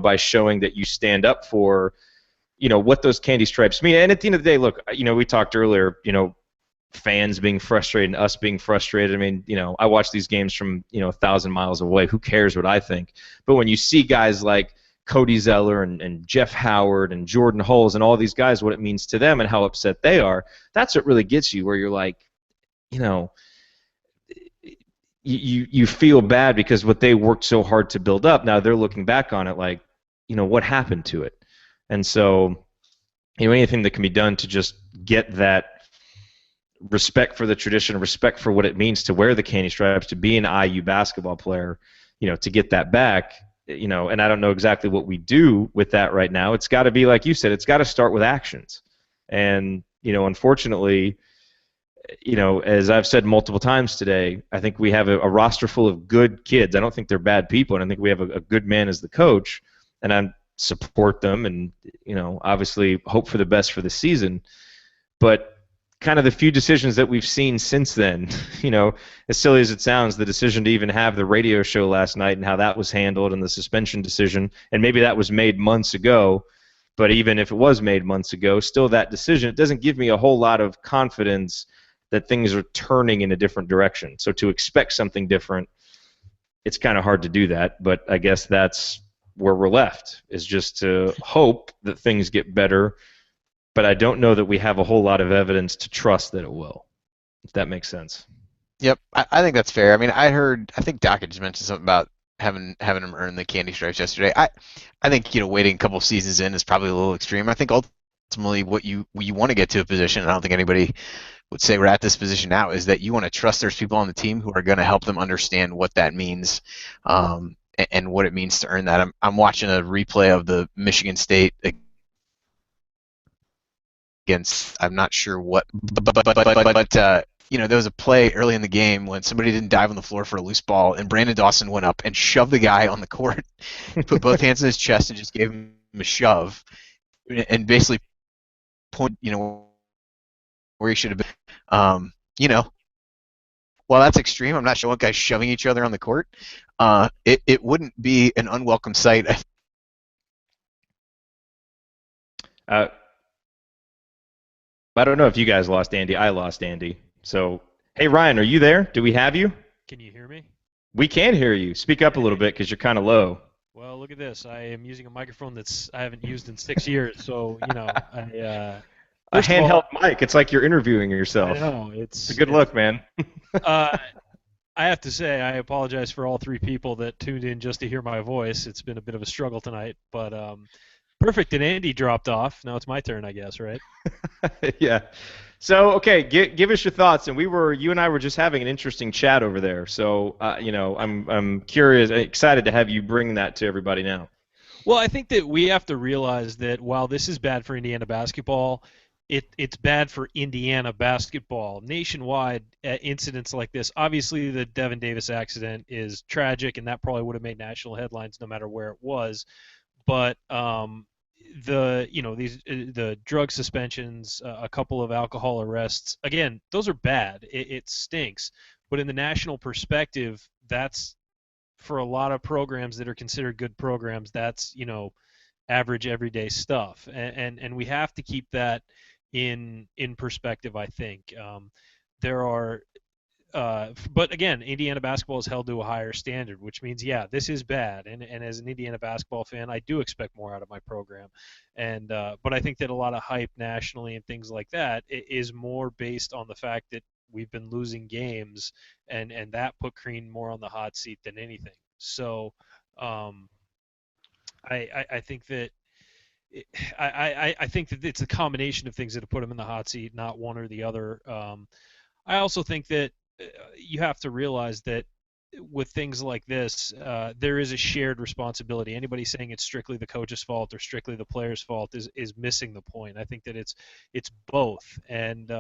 by showing that you stand up for what those candy stripes mean. And at the end of the day, look, we talked earlier, fans being frustrated and us being frustrated. I mean, I watch these games from, 1,000 miles away. Who cares what I think? But when you see guys like Cody Zeller and Jeff Howard and Jordan Hulls and all these guys, what it means to them and how upset they are, that's what really gets you, where you're like, you feel bad because what they worked so hard to build up, now they're looking back on it like, what happened to it? And so, anything that can be done to just get that respect for the tradition, respect for what it means to wear the candy stripes, to be an IU basketball player, to get that back, and I don't know exactly what we do with that right now. It's got to be, like you said, it's got to start with actions. And, unfortunately, as I've said multiple times today, I think we have a roster full of good kids. I don't think they're bad people, and I think we have a good man as the coach, and I support them and, obviously hope for the best for the season. But kind of the few decisions that we've seen since then, as silly as it sounds, the decision to even have the radio show last night and how that was handled and the suspension decision, and maybe that was made months ago, But even if it was made months ago, still that decision, it doesn't give me a whole lot of confidence that things are turning in a different direction. So to expect something different, it's kind of hard to do that. But I guess that's where we're left, is just to hope that things get better. But I don't know that we have a whole lot of evidence to trust that it will, if that makes sense. Yep, I think that's fair. I mean, I think Doc had just mentioned something about having him earn the candy stripes yesterday. I think waiting a couple seasons in is probably a little extreme. I think ultimately what you want to get to a position, and I don't think anybody would say we're at this position now, is that you want to trust there's people on the team who are going to help them understand what that means, and what it means to earn that. I'm watching a replay of the Michigan State against, I'm not sure what, but there was a play early in the game when somebody didn't dive on the floor for a loose ball, and Brandon Dawson went up and shoved the guy on the court, put both hands in his chest, and just gave him a shove, and basically point, where he should have been. While that's extreme, I'm not sure what guys shoving each other on the court. It wouldn't be an unwelcome sight. I don't know if you guys lost Andy. I lost Andy. So, hey, Ryan, are you there? Do we have you? Can you hear me? We can hear you. Speak up a little bit because you're kind of low. Well, look at this. I am using a microphone I haven't used in 6 years. So, a handheld mic. It's like you're interviewing yourself. I know. It's a good look, man. I have to say, I apologize for all three people that tuned in just to hear my voice. It's been a bit of a struggle tonight, but perfect. And Andy dropped off. Now it's my turn, I guess, right? Yeah. So, okay, give us your thoughts. And you and I were just having an interesting chat over there. So, I'm curious, excited to have you bring that to everybody now. Well, I think that we have to realize that while this is bad for Indiana basketball, it's bad for Indiana basketball. Nationwide, incidents like this, obviously the Devin Davis accident is tragic, and that probably would have made national headlines no matter where it was. But the drug suspensions, a couple of alcohol arrests, again, those are bad. It stinks. But in the national perspective, that's, for a lot of programs that are considered good programs, that's average everyday stuff, and we have to keep that in perspective. I think there are. But again, Indiana basketball is held to a higher standard, which means, yeah, this is bad. And as an Indiana basketball fan, I do expect more out of my program. And but I think that a lot of hype nationally and things like that is more based on the fact that we've been losing games, and that put Crean more on the hot seat than anything. So I think that. I think that it's a combination of things that have put him in the hot seat, not one or the other. I also think that you have to realize that with things like this, there is a shared responsibility. Anybody saying it's strictly the coach's fault or strictly the player's fault is missing the point. I think that it's both, and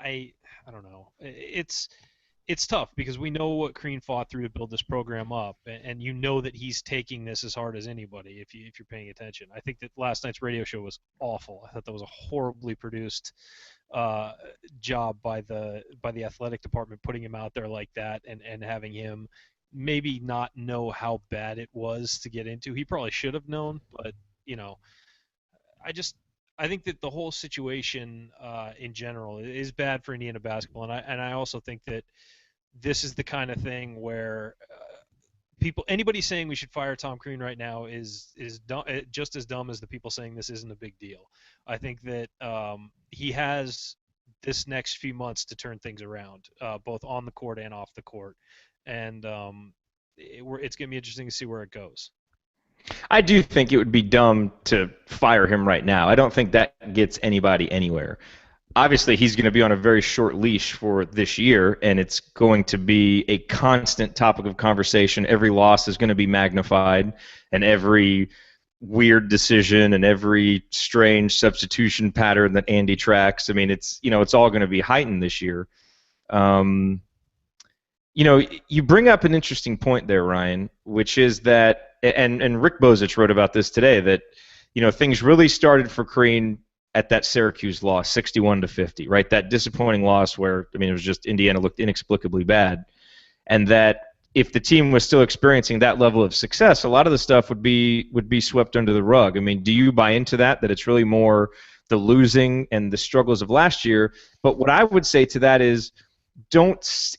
I don't know. It's tough because we know what Crean fought through to build this program up, and you know that he's taking this as hard as anybody if you're paying attention. I think that last night's radio show was awful. I thought that was a horribly produced job by the athletic department, putting him out there like that and having him maybe not know how bad it was to get into. He probably should have known, but I think that the whole situation in general is bad for Indiana basketball, and I also think that this is the kind of thing where anybody saying we should fire Tom Crean right now is dumb, just as dumb as the people saying this isn't a big deal. I think that he has this next few months to turn things around, both on the court and off the court, and it's going to be interesting to see where it goes. I do think it would be dumb to fire him right now. I don't think that gets anybody anywhere. Obviously, he's going to be on a very short leash for this year, and it's going to be a constant topic of conversation. Every loss is going to be magnified, and every weird decision and every strange substitution pattern that Andy tracks. I mean, it's all going to be heightened this year. You bring up an interesting point there, Ryan, which is that, and Rick Bozich wrote about this today, that things really started for Crean at that Syracuse loss, 61-50, right? That disappointing loss where, it was just Indiana looked inexplicably bad, and that if the team was still experiencing that level of success, a lot of the stuff would be swept under the rug. I mean, do you buy into that it's really more the losing and the struggles of last year? But what I would say to that is, don't.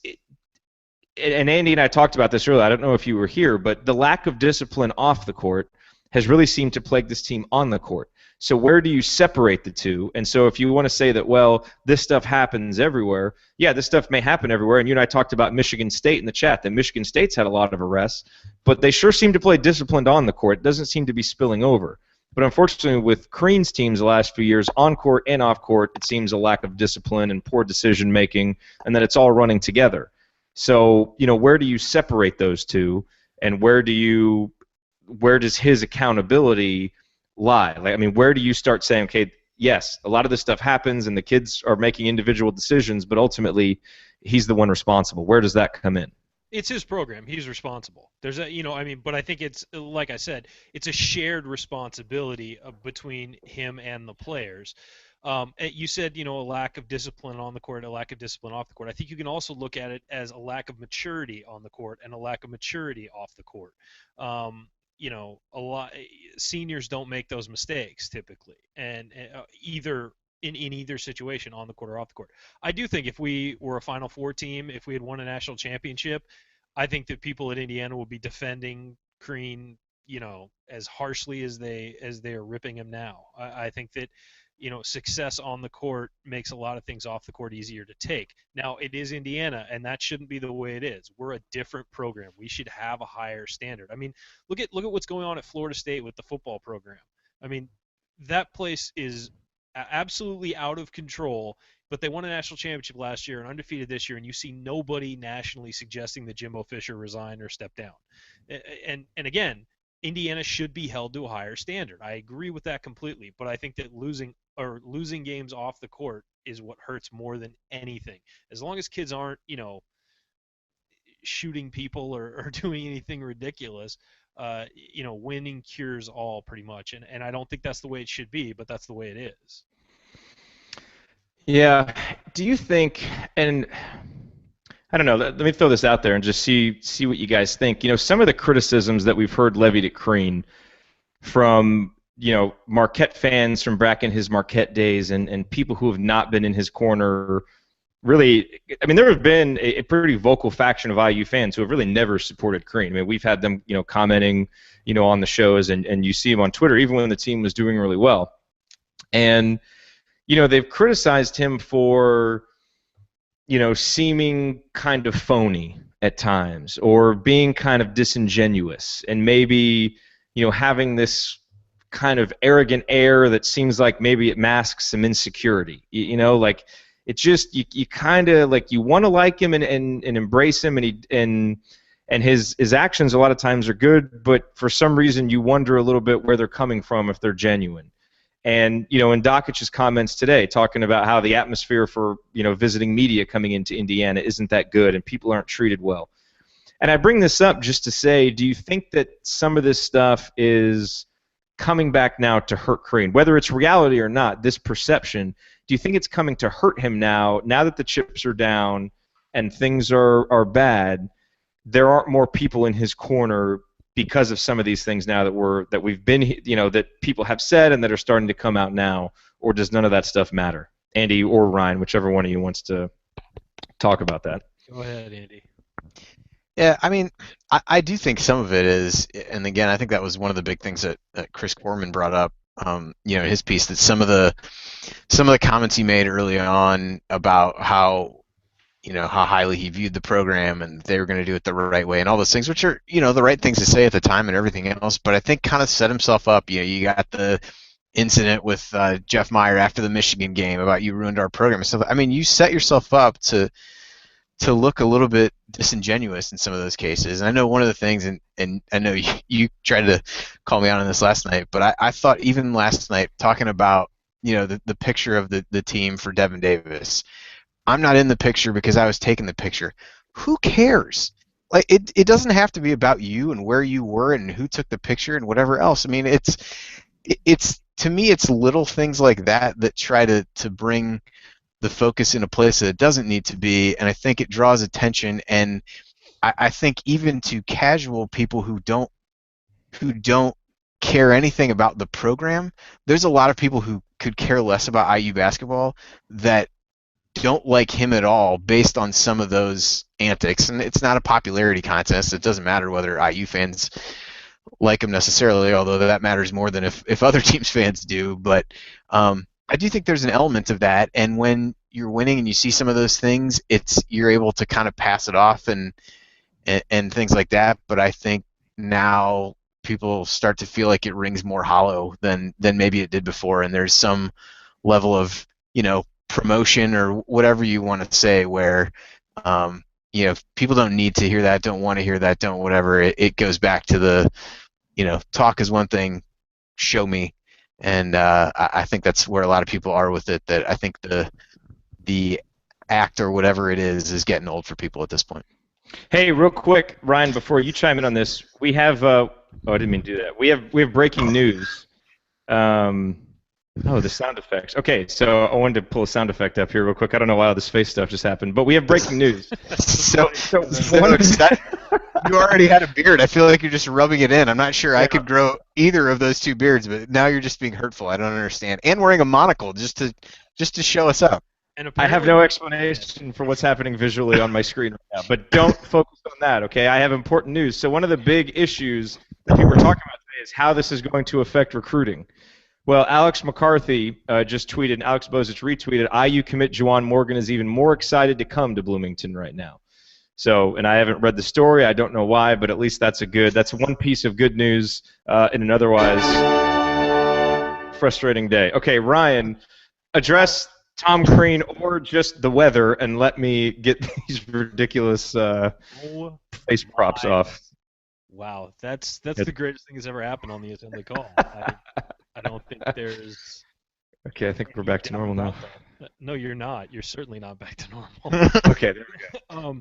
And Andy and I talked about this earlier. I don't know if you were here, but the lack of discipline off the court has really seemed to plague this team on the court. So where do you separate the two? And so if you want to say that, well, this stuff happens everywhere, yeah, this stuff may happen everywhere. And you and I talked about Michigan State in the chat, that Michigan State's had a lot of arrests, but they sure seem to play disciplined on the court. It doesn't seem to be spilling over. But unfortunately, with Crean's teams the last few years, on court and off court, it seems a lack of discipline and poor decision making, and that it's all running together. So, where do you separate those two, and where does his accountability lie? Like, I mean, where do you start saying, okay, yes, a lot of this stuff happens, and the kids are making individual decisions, but ultimately, he's the one responsible. Where does that come in? It's his program. He's responsible. There's but I think it's, like I said, it's a shared responsibility between him and the players. You said, a lack of discipline on the court, a lack of discipline off the court. I think you can also look at it as a lack of maturity on the court and a lack of maturity off the court. A lot seniors don't make those mistakes typically, and either in either situation, on the court or off the court. I do think if we were a Final Four team, if we had won a national championship, I think that people at Indiana would be defending Crean, as harshly as they are ripping him now. I think that, success on the court makes a lot of things off the court easier to take. Now, it is Indiana, and that shouldn't be the way it is. We're a different program. We should have a higher standard. I mean, look at what's going on at Florida State with the football program. I mean, that place is absolutely out of control, but they won a national championship last year and undefeated this year, and you see nobody nationally suggesting that Jimbo Fisher resign or step down. And again, Indiana should be held to a higher standard. I agree with that completely, but I think that losing games off the court is what hurts more than anything. As long as kids aren't, shooting people or doing anything ridiculous, winning cures all pretty much. And I don't think that's the way it should be, but that's the way it is. Yeah. Do you think, and I don't know, let me throw this out there and just see what you guys think. Some of the criticisms that we've heard levied at Crean from, Marquette fans from back in his Marquette days and people who have not been in his corner, really, I mean, there have been a pretty vocal faction of IU fans who have really never supported Crean. I mean, we've had them, commenting, on the shows, and you see them on Twitter, even when the team was doing really well. And, they've criticized him for, seeming kind of phony at times, or being kind of disingenuous, and maybe, having this kind of arrogant air that seems like maybe it masks some insecurity. Like, it's just you kind of like, you want to like him and embrace him, and his actions a lot of times are good, but for some reason you wonder a little bit where they're coming from, if they're genuine. And in Dokic's comments today, talking about how the atmosphere for visiting media coming into Indiana isn't that good, and people aren't treated well. And I bring this up just to say, do you think that some of this stuff is coming back now to hurt Crean, whether it's reality or not? This perception, do you think it's coming to hurt him now that the chips are down and things are bad? There aren't more people in his corner because of some of these things now that we've been, that people have said and that are starting to come out now? Or does none of that stuff matter? Andy or Ryan, whichever one of you wants to talk about that. Go ahead, Andy. Yeah, I mean, I do think some of it is, and again, I think that was one of the big things that Chris Corman brought up, his piece, that some of the comments he made early on about how highly he viewed the program and they were going to do it the right way and all those things, which are, the right things to say at the time and everything else, but I think kind of set himself up. You got the incident with Jeff Meyer after the Michigan game about you ruined our program and stuff. I mean, you set yourself up to look a little bit disingenuous in some of those cases. And I know one of the things, and I know you tried to call me out on this last night, but I thought even last night, talking about, the picture of the team for Devin Davis, I'm not in the picture because I was taking the picture. Who cares? Like, it doesn't have to be about you and where you were and who took the picture and whatever else. I mean, it's to me, it's little things like that try to bring the focus in a place that it doesn't need to be, and I think it draws attention, and I think even to casual people who don't care anything about the program, there's a lot of people who could care less about IU basketball that don't like him at all based on some of those antics. And it's not a popularity contest. It doesn't matter whether IU fans like him necessarily, although that matters more than if other teams' fans do. But I do think there's an element of that. And when you're winning and you see some of those things, you're able to kind of pass it off and things like that. But I think now people start to feel like it rings more hollow than maybe it did before, and there's some level of promotion or whatever you want to say where people don't need to hear that, don't want to hear that, don't whatever. It goes back to the talk is one thing, show me, and I think that's where a lot of people are with it. That I think the act or whatever it is getting old for people at this point. Hey, real quick, Ryan, before you chime in on this, we have I didn't mean to do that. We have breaking news. The sound effects. Okay, so I wanted to pull a sound effect up here real quick. I don't know why all this face stuff just happened, but we have breaking news. so you already had a beard. I feel like you're just rubbing it in. I'm not sure I could grow either of those two beards, but now you're just being hurtful. I don't understand. And wearing a monocle just to show us up. I have no explanation for what's happening visually on my screen right now, but don't focus on that, okay? I have important news. So one of the big issues that people are talking about today is how this is going to affect recruiting. Well, Alex McCarthy just tweeted, and Alex Bozich retweeted, IU commit Juwan Morgan is even more excited to come to Bloomington right now. So, and I haven't read the story. I don't know why, but at least that's one piece of good news in an otherwise frustrating day. Okay, Ryan, address Tom Crean or just the weather, and let me get these ridiculous face props off. Wow, that's the greatest thing that's ever happened on the Assembly Call. I don't think there's. Okay, I think we're back to normal now. No, you're not. You're certainly not back to normal. Okay, there we go.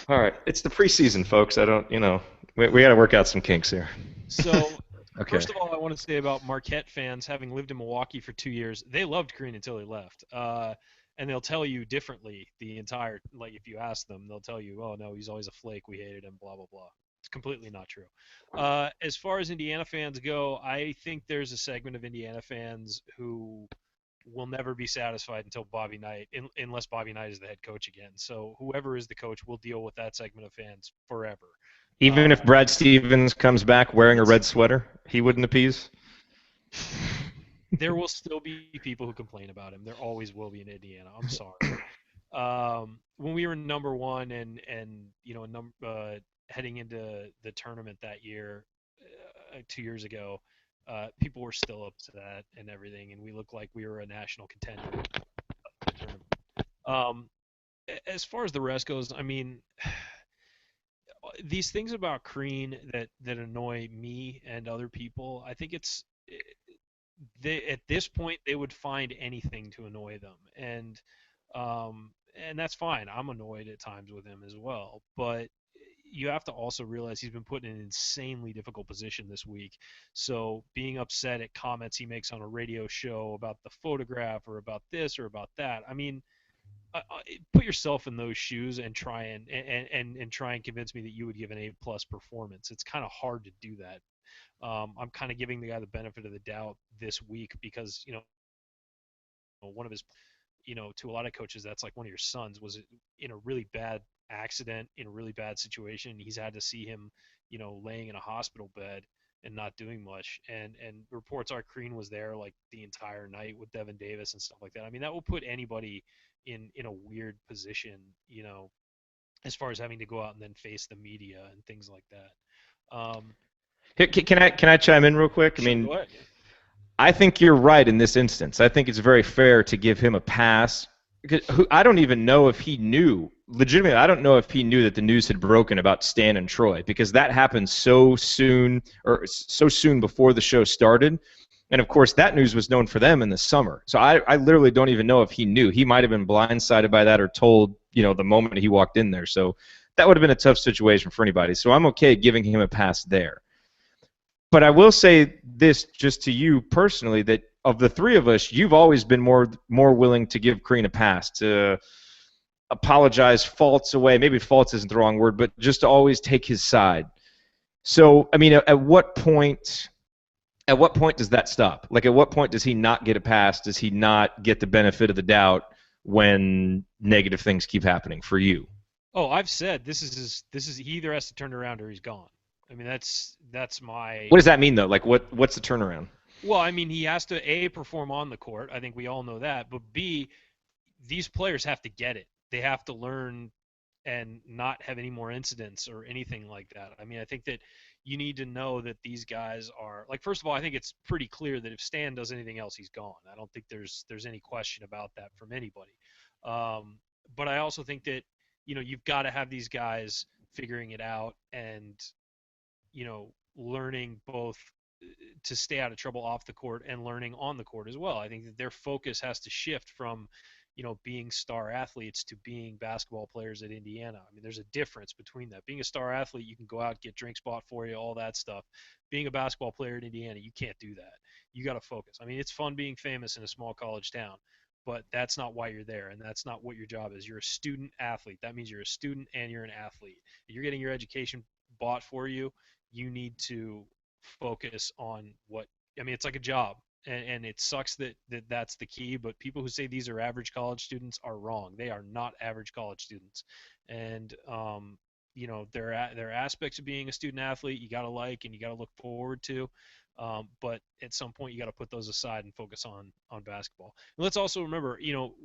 All right, it's the preseason, folks. I don't, we got to work out some kinks here. So. Okay. First of all, I want to say about Marquette fans, having lived in Milwaukee for 2 years, they loved Crean until he left. And they'll tell you differently if you ask them, they'll tell you, oh, no, he's always a flake, we hated him, blah, blah, blah. It's completely not true. As far as Indiana fans go, I think there's a segment of Indiana fans who will never be satisfied until Bobby Knight, unless Bobby Knight is the head coach again. So whoever is the coach will deal with that segment of fans forever. Even if Brad Stevens comes back wearing a red sweater, he wouldn't appease? There will still be people who complain about him. There always will be in Indiana. I'm sorry. When we were number one and heading into the tournament that year, 2 years ago, people were still upset and everything, and we looked like we were a national contender. As far as the rest goes, I mean, these things about Crean that annoy me and other people, I think at this point they would find anything to annoy them, and that's fine. I'm annoyed at times with him as well, but you have to also realize he's been put in an insanely difficult position this week. So being upset at comments he makes on a radio show about the photograph or about this or about that, I mean, put yourself in those shoes and try and try and convince me that you would give an A+ performance. It's kind of hard to do that. I'm kind of giving the guy the benefit of the doubt this week because one of his, to a lot of coaches, that's like one of your sons was in a really bad accident, in a really bad situation. He's had to see him, laying in a hospital bed and not doing much. And reports are Crean was there like the entire night with Devin Davis and stuff like that. I mean, that will put anybody in a weird position, as far as having to go out and then face the media and things like that. Can I chime in real quick? I mean, I think you're right in this instance. I think it's very fair to give him a pass. I don't even know if he knew. Legitimately, I don't know if he knew that the news had broken about Stan and Troy, because that happened so soon before the show started. And, of course, that news was known for them in the summer. So I literally don't even know if he knew. He might have been blindsided by that or told, the moment he walked in there. So that would have been a tough situation for anybody. So I'm okay giving him a pass there. But I will say this just to you personally, that of the three of us, you've always been more willing to give Crean a pass, to apologize faults away. Maybe faults isn't the wrong word, but just to always take his side. So, I mean, at what point does that stop? Like, at what point does he not get a pass? Does he not get the benefit of the doubt when negative things keep happening for you? Oh, I've said this is he either has to turn it around or he's gone. I mean, that's my. What does that mean, though? Like, what's the turnaround? Well, I mean, he has to A, perform on the court. I think we all know that. But B, these players have to get it. They have to learn and not have any more incidents or anything like that. I mean, I think that you need to know that these guys are like. First of all, I think it's pretty clear that if Stan does anything else, he's gone. I don't think there's any question about that from anybody. But I also think that you've got to have these guys figuring it out and learning both to stay out of trouble off the court and learning on the court as well. I think that their focus has to shift from being star athletes to being basketball players at Indiana. I mean, there's a difference between that. Being a star athlete, you can go out, get drinks bought for you, all that stuff. Being a basketball player at Indiana, you can't do that. You got to focus. I mean, it's fun being famous in a small college town, but that's not why you're there, and that's not what your job is. You're a student athlete. That means you're a student and you're an athlete. If you're getting your education bought for you, you need to focus on what – I mean, it's like a job. And it sucks that that's the key, but people who say these are average college students are wrong. They are not average college students. And, there are aspects of being a student athlete you got to like and you got to look forward to. But at some point you got to put those aside and focus on basketball. And let's also remember,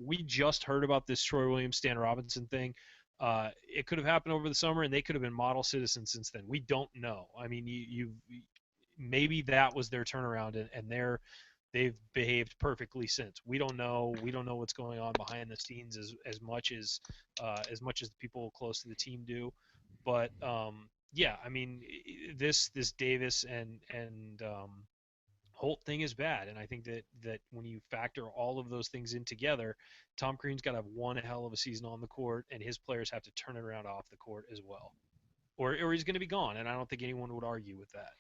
we just heard about this Troy Williams, Stan Robinson thing. It could have happened over the summer, and they could have been model citizens since then. We don't know. I mean, maybe that was their turnaround, and they've behaved perfectly since. We don't know. We don't know what's going on behind the scenes as much as the people close to the team do. But yeah, I mean, this Davis and Holt thing is bad, and I think that when you factor all of those things in together, Tom Crean's got to have one hell of a season on the court, and his players have to turn it around off the court as well, or he's going to be gone. And I don't think anyone would argue with that.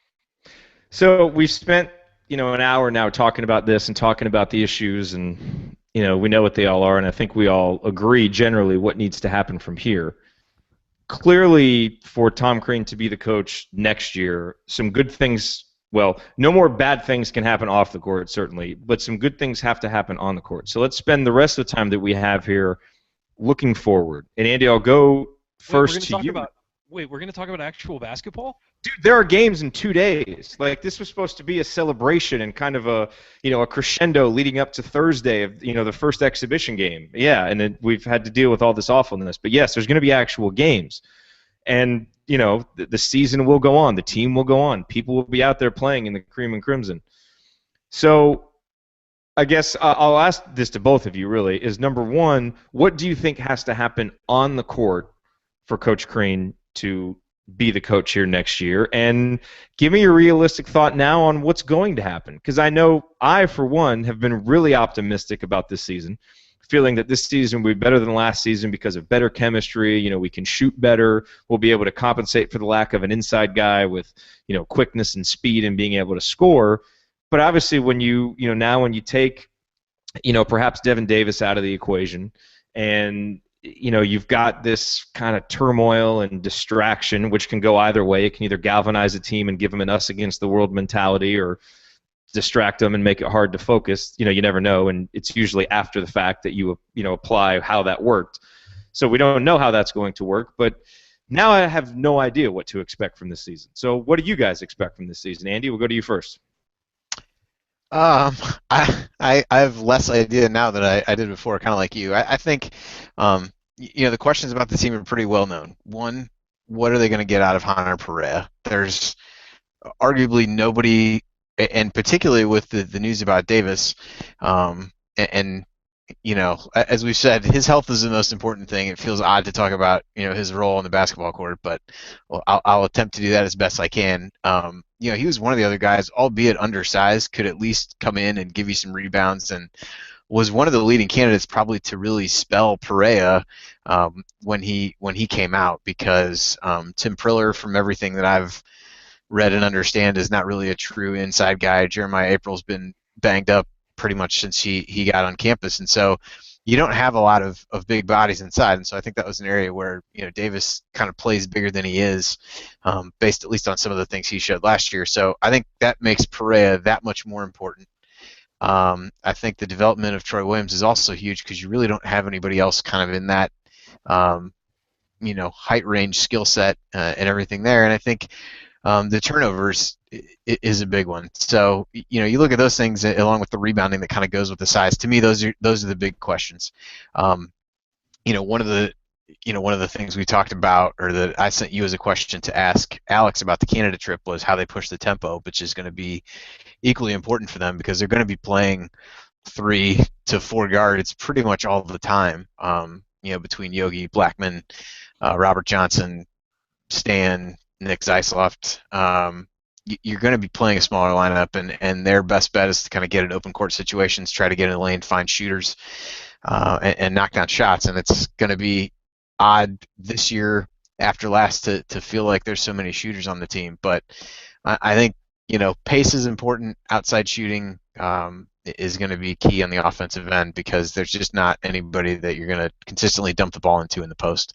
So we've spent an hour now talking about this and talking about the issues, and we know what they all are, and I think we all agree generally what needs to happen from here. Clearly, for Tom Crean to be the coach next year, some good things. Well, no more bad things can happen off the court, certainly, but some good things have to happen on the court. So let's spend the rest of the time that we have here looking forward. And Andy, I'll go first to you. We're going to talk about actual basketball? Dude, there are games in 2 days. Like, this was supposed to be a celebration and kind of a crescendo leading up to Thursday of the first exhibition game. Yeah, and then we've had to deal with all this awfulness. But yes, there's going to be actual games, and the season will go on. The team will go on. People will be out there playing in the cream and crimson. So, I guess I'll ask this to both of you. Really, is number one, what do you think has to happen on the court for Coach Crean to be the coach here next year? And give me your realistic thought now on what's going to happen, because I know I, for one, have been really optimistic about this season, feeling that this season will be better than last season because of better chemistry. We can shoot better. We'll be able to compensate for the lack of an inside guy with quickness and speed and being able to score. But obviously, when you take perhaps Devin Davis out of the equation, and you've got this kind of turmoil and distraction, which can go either way. It can either galvanize a team and give them an us against the world mentality, or distract them and make it hard to focus. You never know, and it's usually after the fact that you apply how that worked. So we don't know how that's going to work, but now I have no idea what to expect from this season. So what do you guys expect from this season? Andy, we'll go to you first. I have less idea now than I did before, kind of like you. I think, the questions about the team are pretty well known. One, what are they going to get out of Hunter Perea? There's arguably nobody, and particularly with the news about Davis, and as we've said, his health is the most important thing. It feels odd to talk about his role on the basketball court, but I'll attempt to do that as best I can. He was one of the other guys, albeit undersized, could at least come in and give you some rebounds, and was one of the leading candidates probably to really spell Perea when he came out, because Tim Priller, from everything that I've read and understand, is not really a true inside guy. Jeremiah April's been banged up pretty much since he got on campus, and so you don't have a lot of big bodies inside, and so I think that was an area where Davis kind of plays bigger than he is, based at least on some of the things he showed last year. So I think that makes Perea that much more important. I think the development of Troy Williams is also huge because you really don't have anybody else kind of in that um, height range, skill set, and everything there. And I think the turnovers is a big one. So you look at those things along with the rebounding that kind of goes with the size. To me, those are the big questions. One of the things we talked about, or that I sent you as a question to ask Alex about the Canada trip, was how they push the tempo, which is going to be equally important for them because they're going to be playing 3 to 4 guards pretty much all the time. Between Yogi, Blackman, Robert Johnson, Stan, Nick Zeisloft, you're going to be playing a smaller lineup, and their best bet is to kind of get in open court situations, try to get in the lane, find shooters, and knock down shots. And it's going to be odd this year after last to feel like there's so many shooters on the team. But I think pace is important. Outside shooting is going to be key on the offensive end because there's just not anybody that you're going to consistently dump the ball into in the post.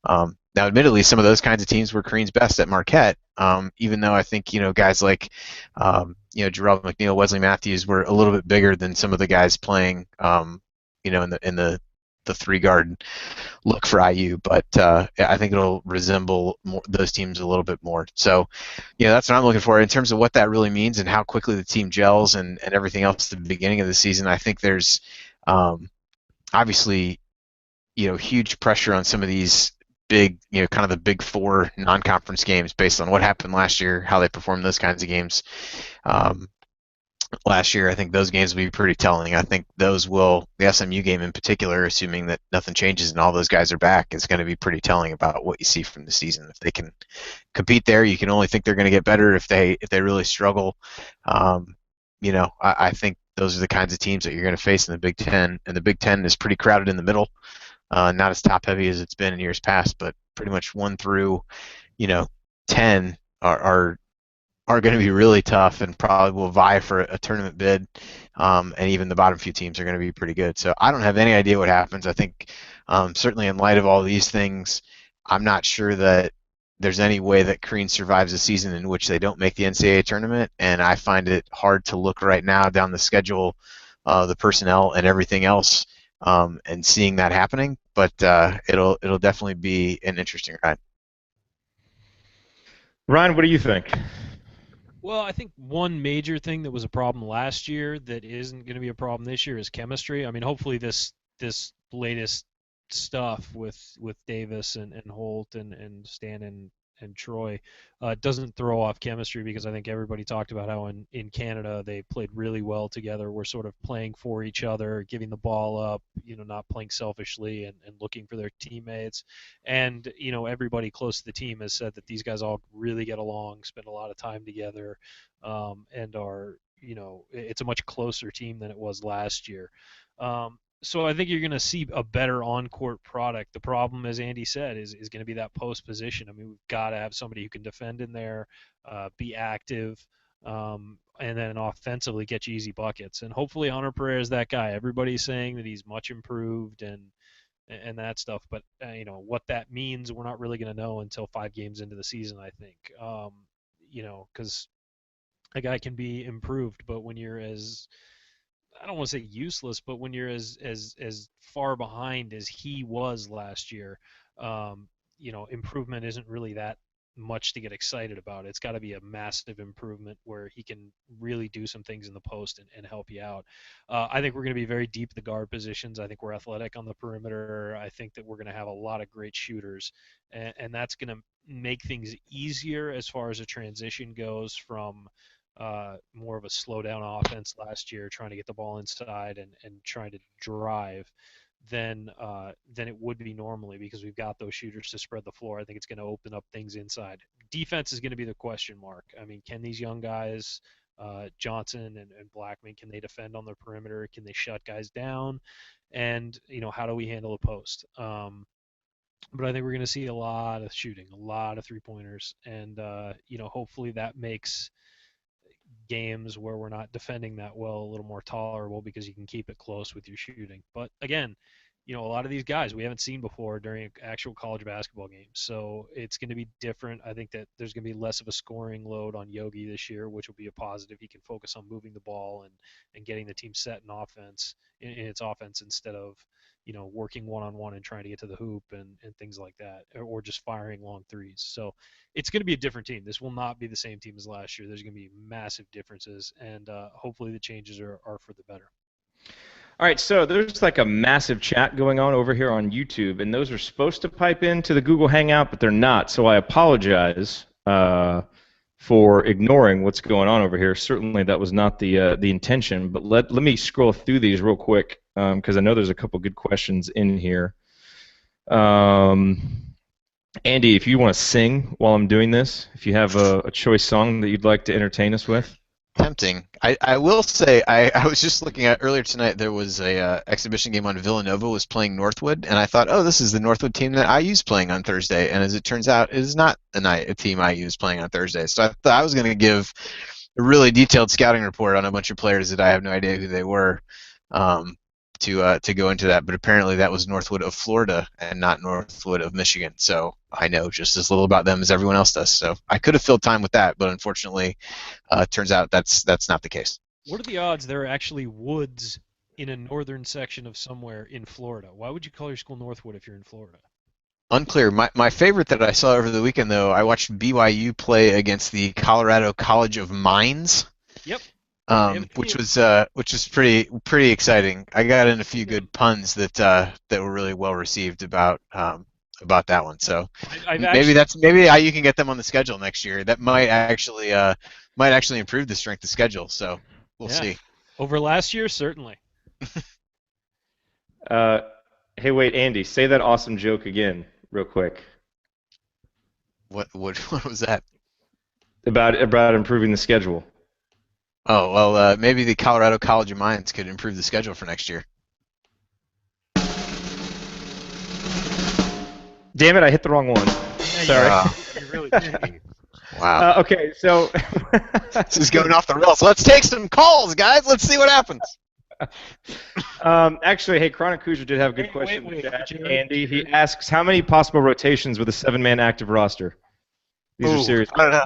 Now, admittedly, some of those kinds of teams were Crean's best at Marquette, even though I think guys like Jerod McNeil, Wesley Matthews were a little bit bigger than some of the guys playing in the 3-guard look for IU, but I think it'll resemble those teams a little bit more. So, that's what I'm looking for in terms of what that really means and how quickly the team gels and everything else at the beginning of the season. I think there's obviously huge pressure on some of these big, kind of the big 4 non-conference games based on what happened last year, how they performed those kinds of games. Last year, I think those games will be pretty telling. I think the SMU game in particular, assuming that nothing changes and all those guys are back, is going to be pretty telling about what you see from the season. If they can compete there, you can only think they're going to get better. If they really struggle, I think those are the kinds of teams that you're going to face in the Big Ten. And the Big Ten is pretty crowded in the middle, not as top heavy as it's been in years past, but pretty much 1 through 10 are going to be really tough and probably will vie for a tournament bid, and even the bottom few teams are going to be pretty good. So I don't have any idea what happens. I think certainly in light of all these things, I'm not sure that there's any way that Crean survives a season in which they don't make the NCAA tournament, and I find it hard to look right now down the schedule, the personnel and everything else, and seeing that happening. But it'll definitely be an interesting ride. Ryan, what do you think? Well, I think one major thing that was a problem last year that isn't going to be a problem this year is chemistry. I mean, hopefully this latest stuff with Davis and Holt and Stan and Troy doesn't throw off chemistry, because I think everybody talked about how in Canada they played really well together. We're sort of playing for each other, giving the ball up, not playing selfishly and looking for their teammates. And, everybody close to the team has said that these guys all really get along, spend a lot of time together, and are, it's a much closer team than it was last year. So I think you're going to see a better on-court product. The problem, as Andy said, is going to be that post position. I mean, we've got to have somebody who can defend in there, be active, and then offensively get you easy buckets. And hopefully Hunter Pereira is that guy. Everybody's saying that he's much improved and that stuff. But, what that means, we're not really going to know until 5 games into the season, I think. Because a guy can be improved, but when you're I don't want to say useless, but when you're as far behind as he was last year, improvement isn't really that much to get excited about. It's got to be a massive improvement where he can really do some things in the post and help you out. I think we're going to be very deep in the guard positions. I think we're athletic on the perimeter. I think that we're going to have a lot of great shooters, and that's going to make things easier as far as a transition goes from more of a slow down offense last year, trying to get the ball inside and trying to drive than it would be normally, because we've got those shooters to spread the floor. I think it's going to open up things inside. Defense is going to be the question mark. I mean, can these young guys, Johnson and Blackman, can they defend on their perimeter? Can they shut guys down? And, how do we handle the post? But I think we're going to see a lot of shooting, a lot of 3-pointers, and hopefully that makes games where we're not defending that well a little more tolerable because you can keep it close with your shooting. But again, a lot of these guys we haven't seen before during actual college basketball games. So it's going to be different. I think that there's going to be less of a scoring load on Yogi this year, which will be a positive. He can focus on moving the ball and getting the team set in offense in its offense instead of working one-on-one and trying to get to the hoop and things like that, or just firing long threes. So it's going to be a different team. This will not be the same team as last year. There's going to be massive differences, and hopefully the changes are for the better. All right, so there's like a massive chat going on over here on YouTube, and those are supposed to pipe into the Google Hangout, but they're not. So I apologize for ignoring what's going on over here. Certainly that was not the intention, but let me scroll through these real quick because I know there's a couple good questions in here. Andy, if you want to sing while I'm doing this, if you have a choice song that you'd like to entertain us with. Tempting. I will say I was just looking at earlier tonight. There was a exhibition game on Villanova was playing Northwood, and I thought, oh, this is the Northwood team that IU's playing on Thursday. And as it turns out, it is not a team IU's playing on Thursday. So I thought I was going to give a really detailed scouting report on a bunch of players that I have no idea who they were to go into that. But apparently that was Northwood of Florida and not Northwood of Michigan. So I know just as little about them as everyone else does. So I could have filled time with that, but unfortunately, it turns out that's not the case. What are the odds there are actually woods in a northern section of somewhere in Florida? Why would you call your school Northwood if you're in Florida? Unclear. My favorite that I saw over the weekend, though, I watched BYU play against the Colorado College of Mines. Yep. Which was pretty exciting. I got in a few good puns that were really well received about that one. So maybe you can get them on the schedule next year. That might actually improve the strength of schedule. So we'll see. Over last year, certainly. Hey, wait, Andy, say that awesome joke again, real quick. What was that? About improving the schedule. Oh, well, maybe the Colorado College of Mines could improve the schedule for next year. Damn it, I hit the wrong one. Sorry. You really did. Wow. Okay, so... This is going off the rails. Let's take some calls, guys. Let's see what happens. Actually, hey, Chronic Hoosier did have a good question. Andy, he asks, how many possible rotations with a 7-man active roster? These are serious. I don't know.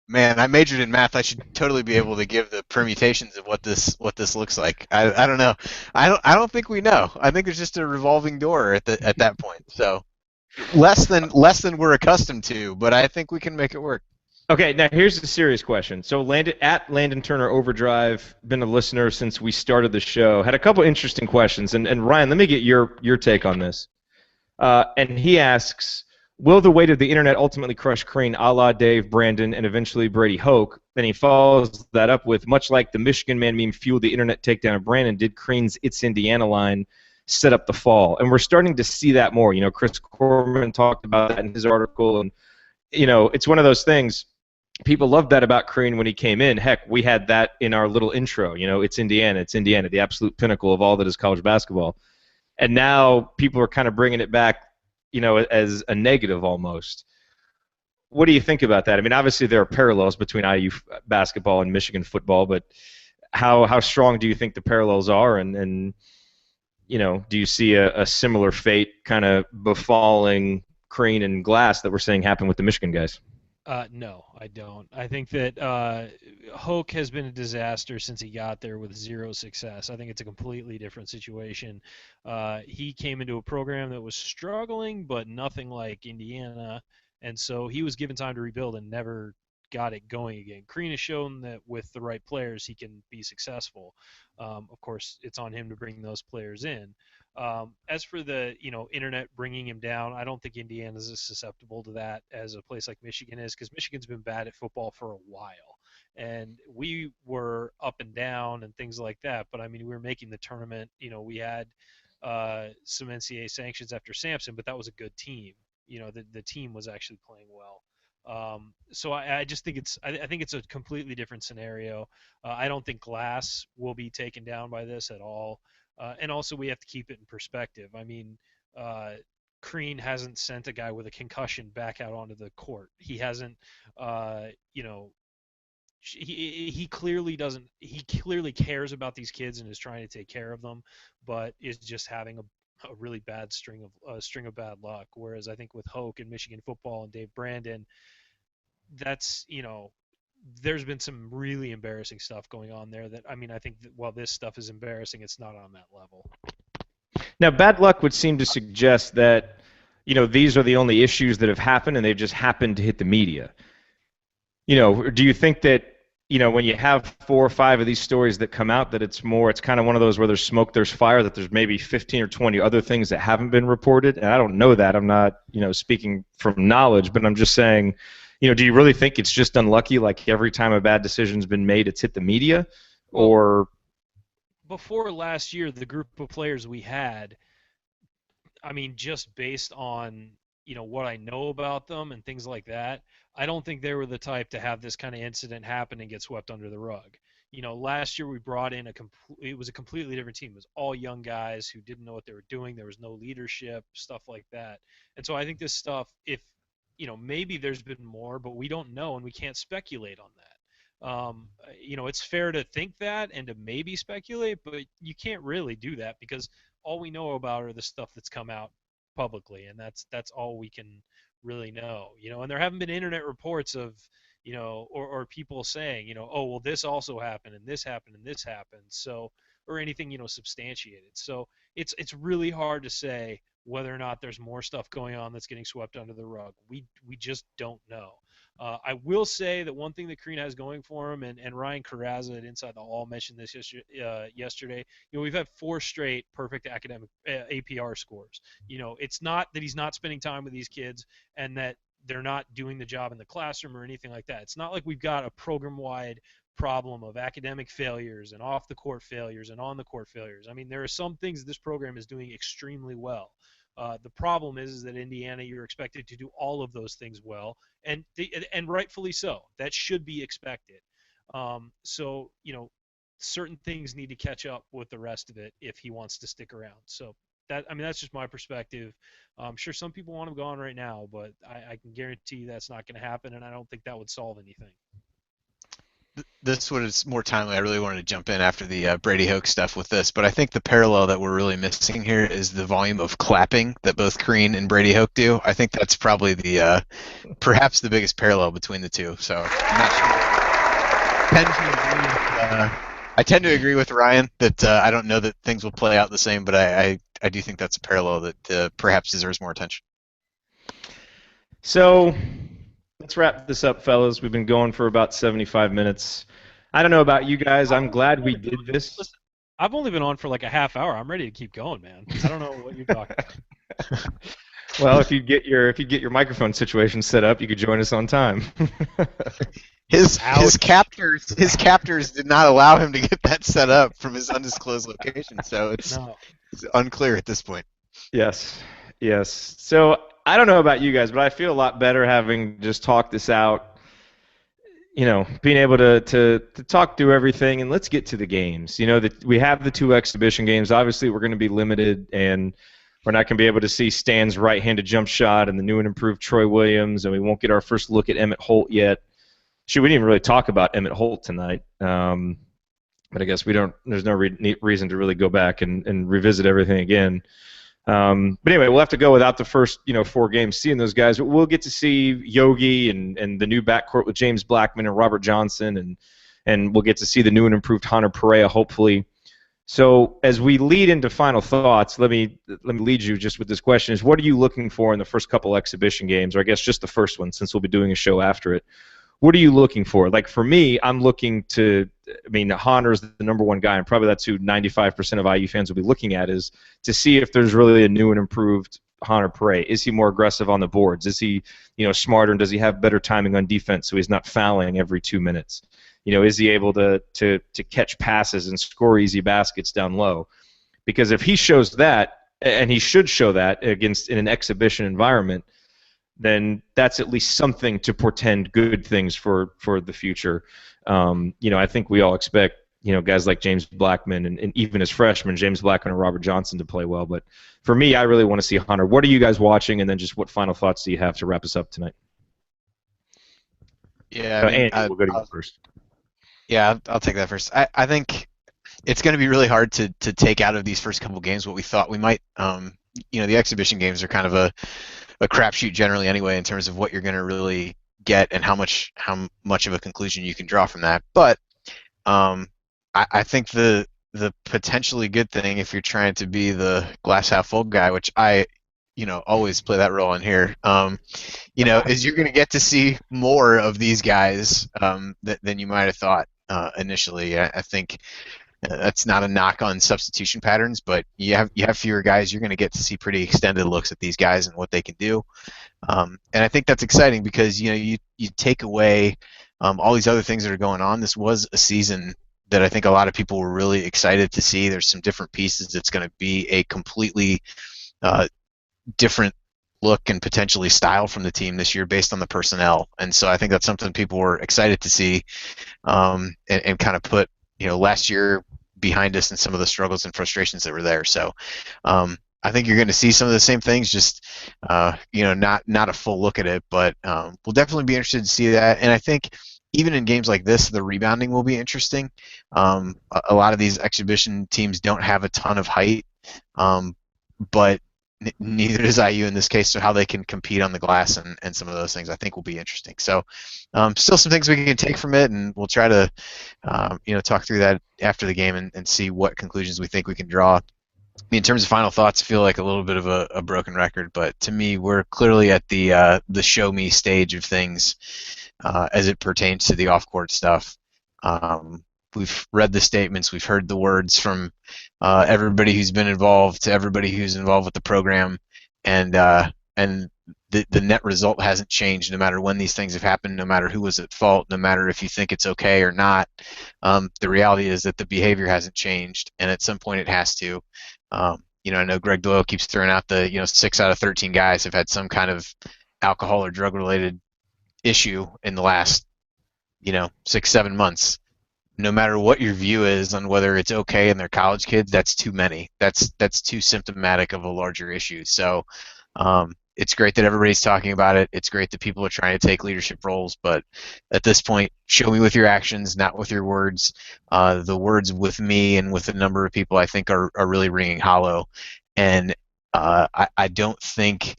Man, I majored in math. I should totally be able to give the permutations of what this looks like. I don't know. I don't think we know. I think there's just a revolving door at that point. So less than we're accustomed to, but I think we can make it work. Okay, now here's the serious question. So Landon Turner Overdrive, been a listener since we started the show, had a couple interesting questions. And Ryan, let me get your take on this. And he asks, will the weight of the internet ultimately crush Crean a la Dave, Brandon, and eventually Brady Hoke? Then he follows that up with, much like the Michigan man meme fueled the internet takedown of Brandon, did Crean's It's Indiana line set up the fall? And we're starting to see that more. Chris Corman talked about that in his article. And, it's one of those things. People loved that about Crean when he came in. Heck, we had that in our little intro. It's Indiana, the absolute pinnacle of all that is college basketball. And now people are kind of bringing it back, as a negative almost. What do you think about that? I mean, obviously there are parallels between IU basketball and Michigan football, but how strong do you think the parallels are? And do you see a similar fate kind of befalling Crean and Glass that we're seeing happen with the Michigan guys? No, I don't. I think that Hoke has been a disaster since he got there with zero success. I think it's a completely different situation. He came into a program that was struggling, but nothing like Indiana, and so he was given time to rebuild and never got it going again. Crean has shown that with the right players, he can be successful. Of course, it's on him to bring those players in. As for the internet bringing him down, I don't think Indiana's as susceptible to that as a place like Michigan is, because Michigan's been bad at football for a while, and we were up and down and things like that. But I mean, we were making the tournament. We had some NCAA sanctions after Sampson, but that was a good team. The team was actually playing well. So I just think I think it's a completely different scenario. I don't think Glass will be taken down by this at all. And also, we have to keep it in perspective. I mean, Crean hasn't sent a guy with a concussion back out onto the court. He hasn't, he clearly doesn't. He clearly cares about these kids and is trying to take care of them, but is just having a really bad string of bad luck. Whereas I think with Hoke and Michigan football and Dave Brandon, that's there's been some really embarrassing stuff going on there. That I mean, I think that while this stuff is embarrassing, it's not on that level. Now, bad luck would seem to suggest that these are the only issues that have happened, and they've just happened to hit the media. Do you think that when you have 4 or 5 of these stories that come out, that it's kind of one of those where there's smoke, there's fire, that there's maybe 15 or 20 other things that haven't been reported? And I don't know that. I'm not, speaking from knowledge, but I'm just saying, do you really think it's just unlucky, like every time a bad decision's been made, it's hit the media? Or before last year, the group of players we had, I mean, just based on what I know about them and things like that, I don't think they were the type to have this kind of incident happen and get swept under the rug. Last year we brought in it was a completely different team. It was all young guys who didn't know what they were doing. There was no leadership, stuff like that. And so I think this stuff, if maybe there's been more, but we don't know and we can't speculate on that. It's fair to think that and to maybe speculate, but you can't really do that because all we know about are the stuff that's come out publicly, and that's all we can really know. And there haven't been internet reports of or people saying oh well, this also happened and this happened and this happened, so, or anything substantiated. So it's really hard to say whether or not there's more stuff going on that's getting swept under the rug. We just don't know. I will say that one thing that Karina has going for him, and Ryan Carrazza at Inside the Hall mentioned this yesterday, we've had 4 straight perfect academic APR scores. It's not that he's not spending time with these kids and that they're not doing the job in the classroom or anything like that. It's not like we've got a program-wide problem of academic failures and off-the-court failures and on-the-court failures. I mean, there are some things this program is doing extremely well. The problem is that Indiana, you're expected to do all of those things well, and rightfully so. That should be expected. So certain things need to catch up with the rest of it if he wants to stick around. So that's just my perspective. I'm sure some people want him gone right now, but I can guarantee that's not going to happen, and I don't think that would solve anything. This one is more timely. I really wanted to jump in after the Brady Hoke stuff with this, but I think the parallel that we're really missing here is the volume of clapping that both Karine and Brady Hoke do. I think that's probably the perhaps the biggest parallel between the two. So I'm not sure. I tend to agree with Ryan that I don't know that things will play out the same, but I do think that's a parallel that perhaps deserves more attention. So let's wrap this up, fellas. We've been going for about 75 minutes. I don't know about you guys. I'm glad we did this. Listen, I've only been on for like a half hour. I'm ready to keep going, man. I don't know what you're talking about. Well, if you get your microphone situation set up, you could join us on time. His captors did not allow him to get that set up from his undisclosed location, so it's unclear at this point. Yes. So I don't know about you guys, but I feel a lot better having just talked this out. Being able to talk through everything, and let's get to the games. That we have the 2 exhibition games. Obviously, we're going to be limited, and we're not going to be able to see Stan's right-handed jump shot and the new and improved Troy Williams, and we won't get our first look at Emmett Holt yet. We didn't even really talk about Emmett Holt tonight, but I guess we don't. There's no reason to really go back and revisit everything again. But anyway, we'll have to go without the first 4 games seeing those guys. But we'll get to see Yogi and the new backcourt with James Blackman and Robert Johnson, and we'll get to see the new and improved Hunter Perea, hopefully. So as we lead into final thoughts, let me lead you just with this question: is what are you looking for in the first couple exhibition games, or I guess just the first one, since we'll be doing a show after it? What are you looking for? Like for me, I'm looking to. I mean, Hunter's the number 1 guy, and probably that's who 95% of IU fans will be looking at, is to see if there's really a new and improved Hunter Perea. Is he more aggressive on the boards? Is he, smarter, and does he have better timing on defense so he's not fouling every 2 minutes? Is he able to catch passes and score easy baskets down low? Because if he shows that, and he should show that in an exhibition environment, then that's at least something to portend good things for the future. I think we all expect guys like James Blackman and even as freshmen, James Blackman and Robert Johnson to play well. But for me, I really want to see Hunter. What are you guys watching? And then just what final thoughts do you have to wrap us up tonight? Yeah, Andy, we'll go to you first. Yeah, I'll take that first. I think it's going to be really hard to take out of these first couple games what we thought we might. The exhibition games are kind of a crapshoot generally anyway in terms of what you're going to really get and how much of a conclusion you can draw from that. But um, I think the potentially good thing if you're trying to be the glass half full guy, which I always play that role in here. Is you're going to get to see more of these guys than you might have thought initially. I think that's not a knock on substitution patterns, but you have fewer guys. You're going to get to see pretty extended looks at these guys and what they can do. And I think that's exciting because you take away all these other things that are going on. This was a season that I think a lot of people were really excited to see. There's some different pieces. It's going to be a completely uh, different look and potentially style from the team this year based on the personnel. And so I think that's something people were excited to see and kind of put last year behind us and some of the struggles and frustrations that were there. So I think you're going to see some of the same things, just not a full look at it, but we'll definitely be interested to see that. And I think even in games like this, the rebounding will be interesting. A lot of these exhibition teams don't have a ton of height, but neither does IU in this case. So how they can compete on the glass and some of those things, I think, will be interesting. So still some things we can take from it, and we'll try to talk through that after the game and see what conclusions we think we can draw. I mean, in terms of final thoughts, I feel like a little bit of a broken record, but to me, we're clearly at the show me stage of things as it pertains to the off-court stuff. We've read the statements, we've heard the words from everybody who's been involved to everybody who's involved with the program, and the net result hasn't changed no matter when these things have happened, no matter who was at fault, no matter if you think it's okay or not. The reality is that the behavior hasn't changed, and at some point it has to. I know Greg Doyle keeps throwing out the 6 out of 13 guys have had some kind of alcohol or drug related issue in the last 6-7 months. No matter what your view is on whether it's okay in their college kids, that's too many. That's too symptomatic of a larger issue. So it's great that everybody's talking about it. It's great that people are trying to take leadership roles, but at this point, show me with your actions, not with your words. The words with me and with a number of people I think are really ringing hollow. And I don't think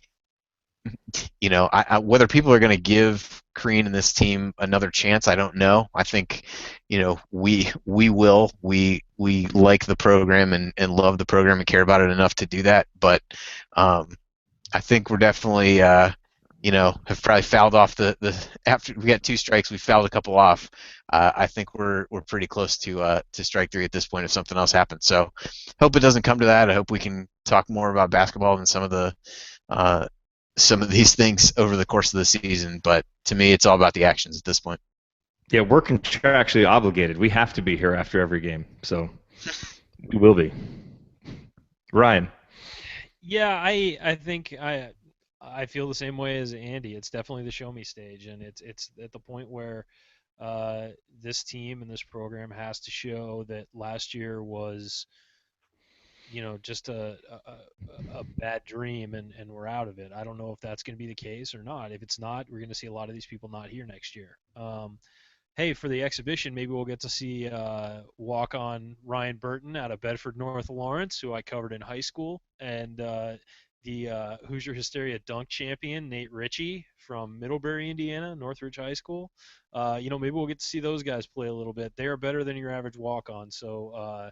whether people are going to give Crean and this team another chance, I don't know. I think, we will. We like the program and love the program and care about it enough to do that. But I think we're definitely, have probably fouled off the after we got 2 strikes, we fouled a couple off. I think we're pretty close to strike 3 at this point if something else happens. So hope it doesn't come to that. I hope we can talk more about basketball than some of these things over the course of the season, but to me, it's all about the actions at this point. Yeah, we're contractually obligated. We have to be here after every game, so we will be. Ryan. Yeah, I think I feel the same way as Andy. It's definitely the show me stage, and it's at the point where this team and this program has to show that last year was just a bad dream and we're out of it. I don't know if that's going to be the case or not. If it's not, we're going to see a lot of these people not here next year. Hey, for the exhibition, maybe we'll get to see walk-on Ryan Burton out of Bedford North Lawrence, who I covered in high school, and the Hoosier Hysteria dunk champion, Nate Ritchie from Middlebury, Indiana, Northridge High School. Maybe we'll get to see those guys play a little bit. They are better than your average walk-on, so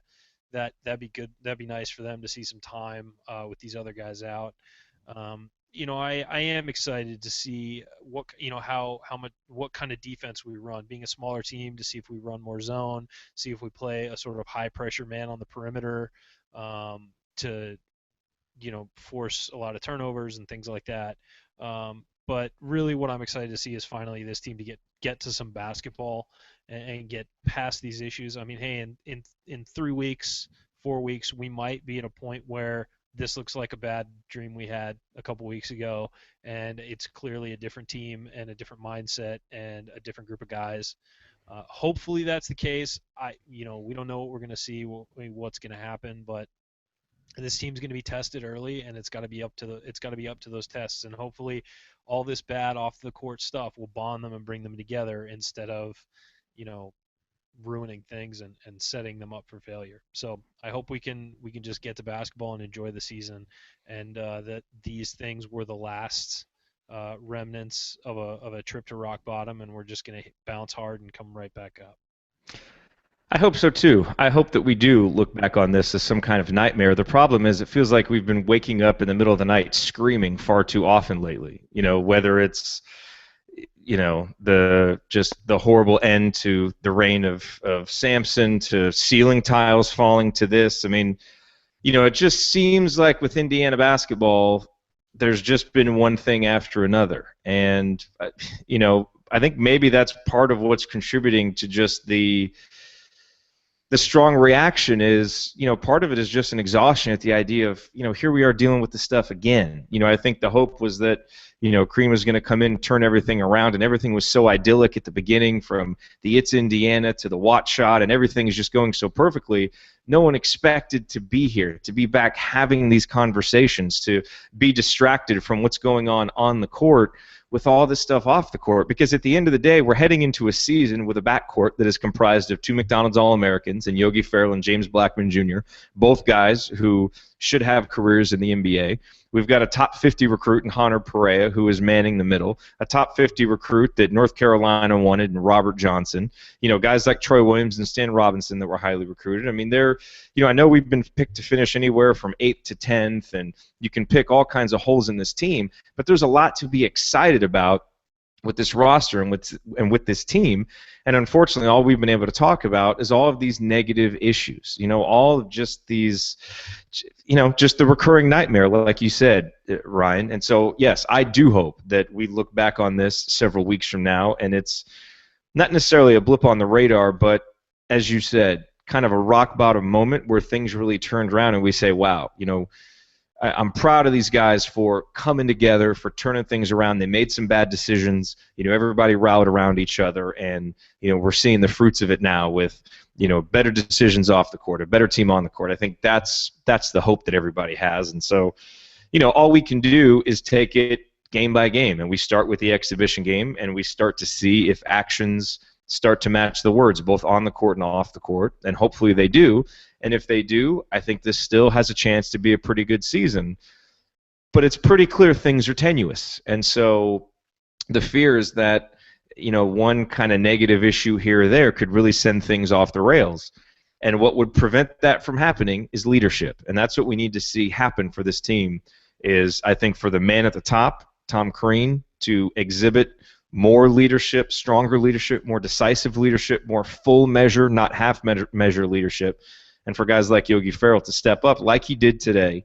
that'd be good. That'd be nice for them to see some time with these other guys out. I am excited to see what kind of defense we run. Being a smaller team, to see if we run more zone, see if we play a sort of high pressure man on the perimeter to force a lot of turnovers and things like that. But really, what I'm excited to see is finally this team to get to some basketball and get past these issues. I mean, hey, in 3 weeks, 4 weeks, we might be at a point where this looks like a bad dream we had a couple weeks ago, and it's clearly a different team and a different mindset and a different group of guys. Hopefully that's the case. We don't know what we're going to see, what's going to happen, but this team's going to be tested early, and it's got to be up to those tests, and hopefully all this bad off the court stuff will bond them and bring them together instead of ruining things and setting them up for failure. So I hope we can just get to basketball and enjoy the season, and that these things were the last remnants of a trip to rock bottom, and we're just going to bounce hard and come right back up. I hope so too. I hope that we do look back on this as some kind of nightmare. The problem is it feels like we've been waking up in the middle of the night screaming far too often lately. Whether it's the horrible end to the reign of Samson, to ceiling tiles falling, to this. I mean, it just seems like with Indiana basketball, there's just been one thing after another. And, I think maybe that's part of what's contributing to just the strong reaction is, part of it is just an exhaustion at the idea of, here we are dealing with this stuff again. I think the hope was that, Cream was going to come in and turn everything around, and everything was so idyllic at the beginning, from the It's Indiana to the Watt shot, and everything is just going so perfectly. No one expected to be here, to be back having these conversations, to be distracted from what's going on the court with all this stuff off the court, because at the end of the day, we're heading into a season with a backcourt that is comprised of two McDonald's All-Americans and Yogi Ferrell and James Blackman Jr., both guys who should have careers in the NBA. We've got a top 50 recruit in Hunter Perea, who is manning the middle, a top 50 recruit that North Carolina wanted in Robert Johnson, guys like Troy Williams and Stan Robinson that were highly recruited. I mean, I know we've been picked to finish anywhere from 8th to 10th, and you can pick all kinds of holes in this team, but there's a lot to be excited about with this roster and with this team. And unfortunately, all we've been able to talk about is all of these negative issues, all of just these, just the recurring nightmare, like you said, Ryan. And so, yes, I do hope that we look back on this several weeks from now, and it's not necessarily a blip on the radar, but as you said, kind of a rock bottom moment where things really turned around and we say, wow, I'm proud of these guys for coming together, for turning things around. They made some bad decisions. Everybody rallied around each other, and we're seeing the fruits of it now with better decisions off the court, a better team on the court. I think that's the hope that everybody has, and so all we can do is take it game by game, and we start with the exhibition game, and we start to see if actions start to match the words, both on the court and off the court, and hopefully they do. And if they do, I think this still has a chance to be a pretty good season. But it's pretty clear things are tenuous. And so the fear is that, one kind of negative issue here or there could really send things off the rails. And what would prevent that from happening is leadership. And that's what we need to see happen for this team is, I think, for the man at the top, Tom Crean, to exhibit more leadership, stronger leadership, more decisive leadership, more full measure, not half measure leadership. And for guys like Yogi Ferrell to step up like he did today,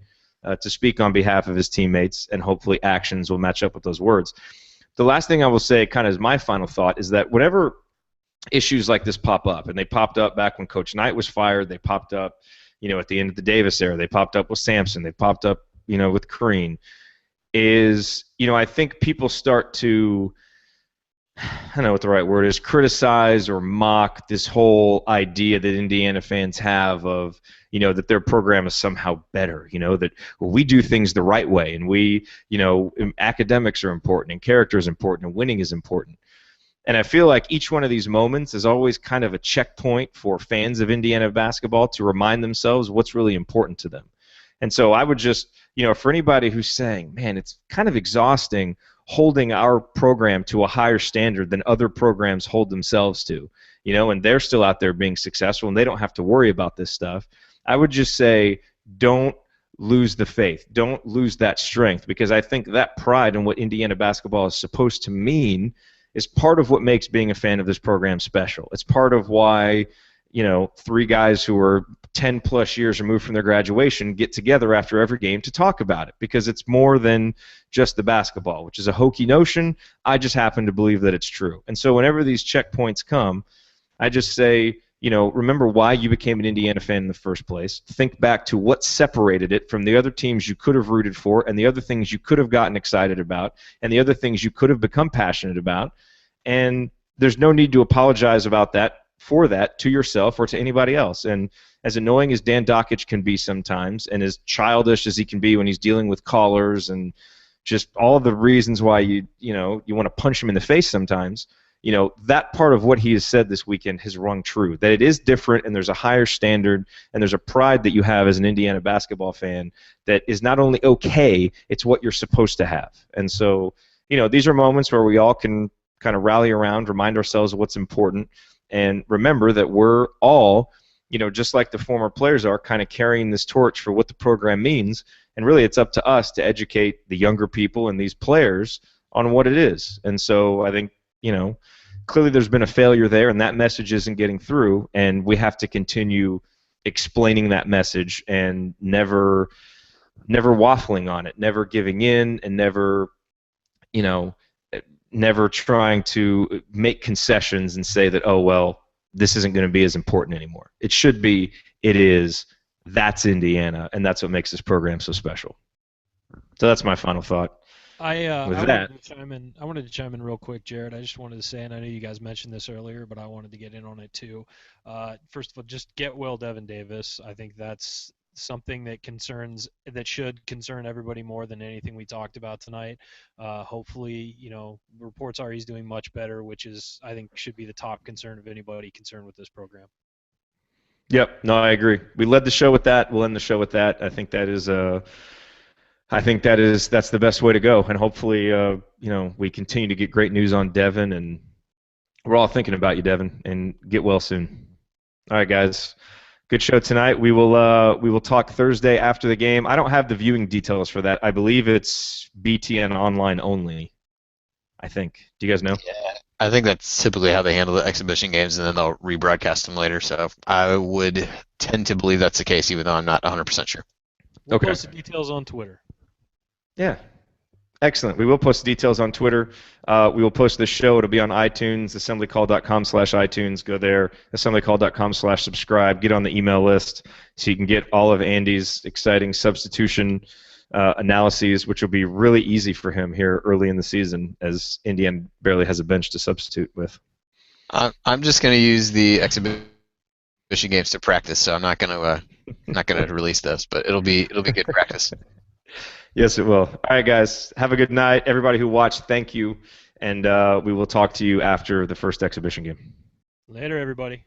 to speak on behalf of his teammates, and hopefully actions will match up with those words. The last thing I will say, kind of as my final thought, is that whenever issues like this pop up, and they popped up back when Coach Knight was fired, they popped up, at the end of the Davis era, they popped up with Sampson, they popped up, with Crean, is, I think people start to, I don't know what the right word is, criticize or mock this whole idea that Indiana fans have of, that their program is somehow better, that we do things the right way, and we, academics are important, and character is important, and winning is important. And I feel like each one of these moments is always kind of a checkpoint for fans of Indiana basketball to remind themselves what's really important to them. And so I would just, for anybody who's saying, man, it's kind of exhausting holding our program to a higher standard than other programs hold themselves to, and they're still out there being successful and they don't have to worry about this stuff, I would just say don't lose the faith. Don't lose that strength, because I think that pride in what Indiana basketball is supposed to mean is part of what makes being a fan of this program special. It's part of why, three guys who are 10-plus years removed from their graduation get together after every game to talk about it, because it's more than just the basketball, which is a hokey notion. I just happen to believe that it's true. And so whenever these checkpoints come, I just say, remember why you became an Indiana fan in the first place. Think back to what separated it from the other teams you could have rooted for, and the other things you could have gotten excited about, and the other things you could have become passionate about. And there's no need to apologize about that, for that, to yourself or to anybody else. And as annoying as Dan Dockich can be sometimes, and as childish as he can be when he's dealing with callers and just all of the reasons why you want to punch him in the face sometimes, that part of what he has said this weekend has rung true, that it is different and there's a higher standard and there's a pride that you have as an Indiana basketball fan that is not only okay, it's what you're supposed to have. And so, these are moments where we all can kind of rally around, remind ourselves of what's important, and remember that we're all, just like the former players are, kind of carrying this torch for what the program means. And really, it's up to us to educate the younger people and these players on what it is. And so I think, clearly there's been a failure there, and that message isn't getting through, and we have to continue explaining that message and never waffling on it, never giving in, and never trying to make concessions and say that, oh, well, this isn't going to be as important anymore. It should be, it is, that's Indiana, and that's what makes this program so special. So that's my final thought. I wanted to chime in real quick, Jerod. I just wanted to say, and I know you guys mentioned this earlier, but I wanted to get in on it too. First of all, just get well, Devin Davis. I think that's something that should concern everybody more than anything we talked about tonight. Hopefully, reports are he's doing much better, which is, I think, should be the top concern of anybody concerned with this program. Yep, no, I agree. We led the show with that. We'll end the show with that. I think that's the best way to go, and hopefully, we continue to get great news on Devin, and we're all thinking about you, Devin, and get well soon. All right, guys, good show tonight. We will talk Thursday after the game. I don't have the viewing details for that. I believe it's BTN online only. I think. Do you guys know? Yeah, I think that's typically how they handle the exhibition games, and then they'll rebroadcast them later. So I would tend to believe that's the case, even though I'm not 100% sure. We'll post the details on Twitter. Yeah. Excellent. We will post the details on Twitter. We will post this show. It'll be on iTunes, assemblycall.com/iTunes. Go there, assemblycall.com/subscribe. Get on the email list so you can get all of Andy's exciting substitution analyses, which will be really easy for him here early in the season, as Indiana barely has a bench to substitute with. I'm just going to use the exhibition games to practice, so I'm not going to release those, but it'll be good practice. Yes, it will. All right, guys. Have a good night. Everybody who watched, thank you. And we will talk to you after the first exhibition game. Later, everybody.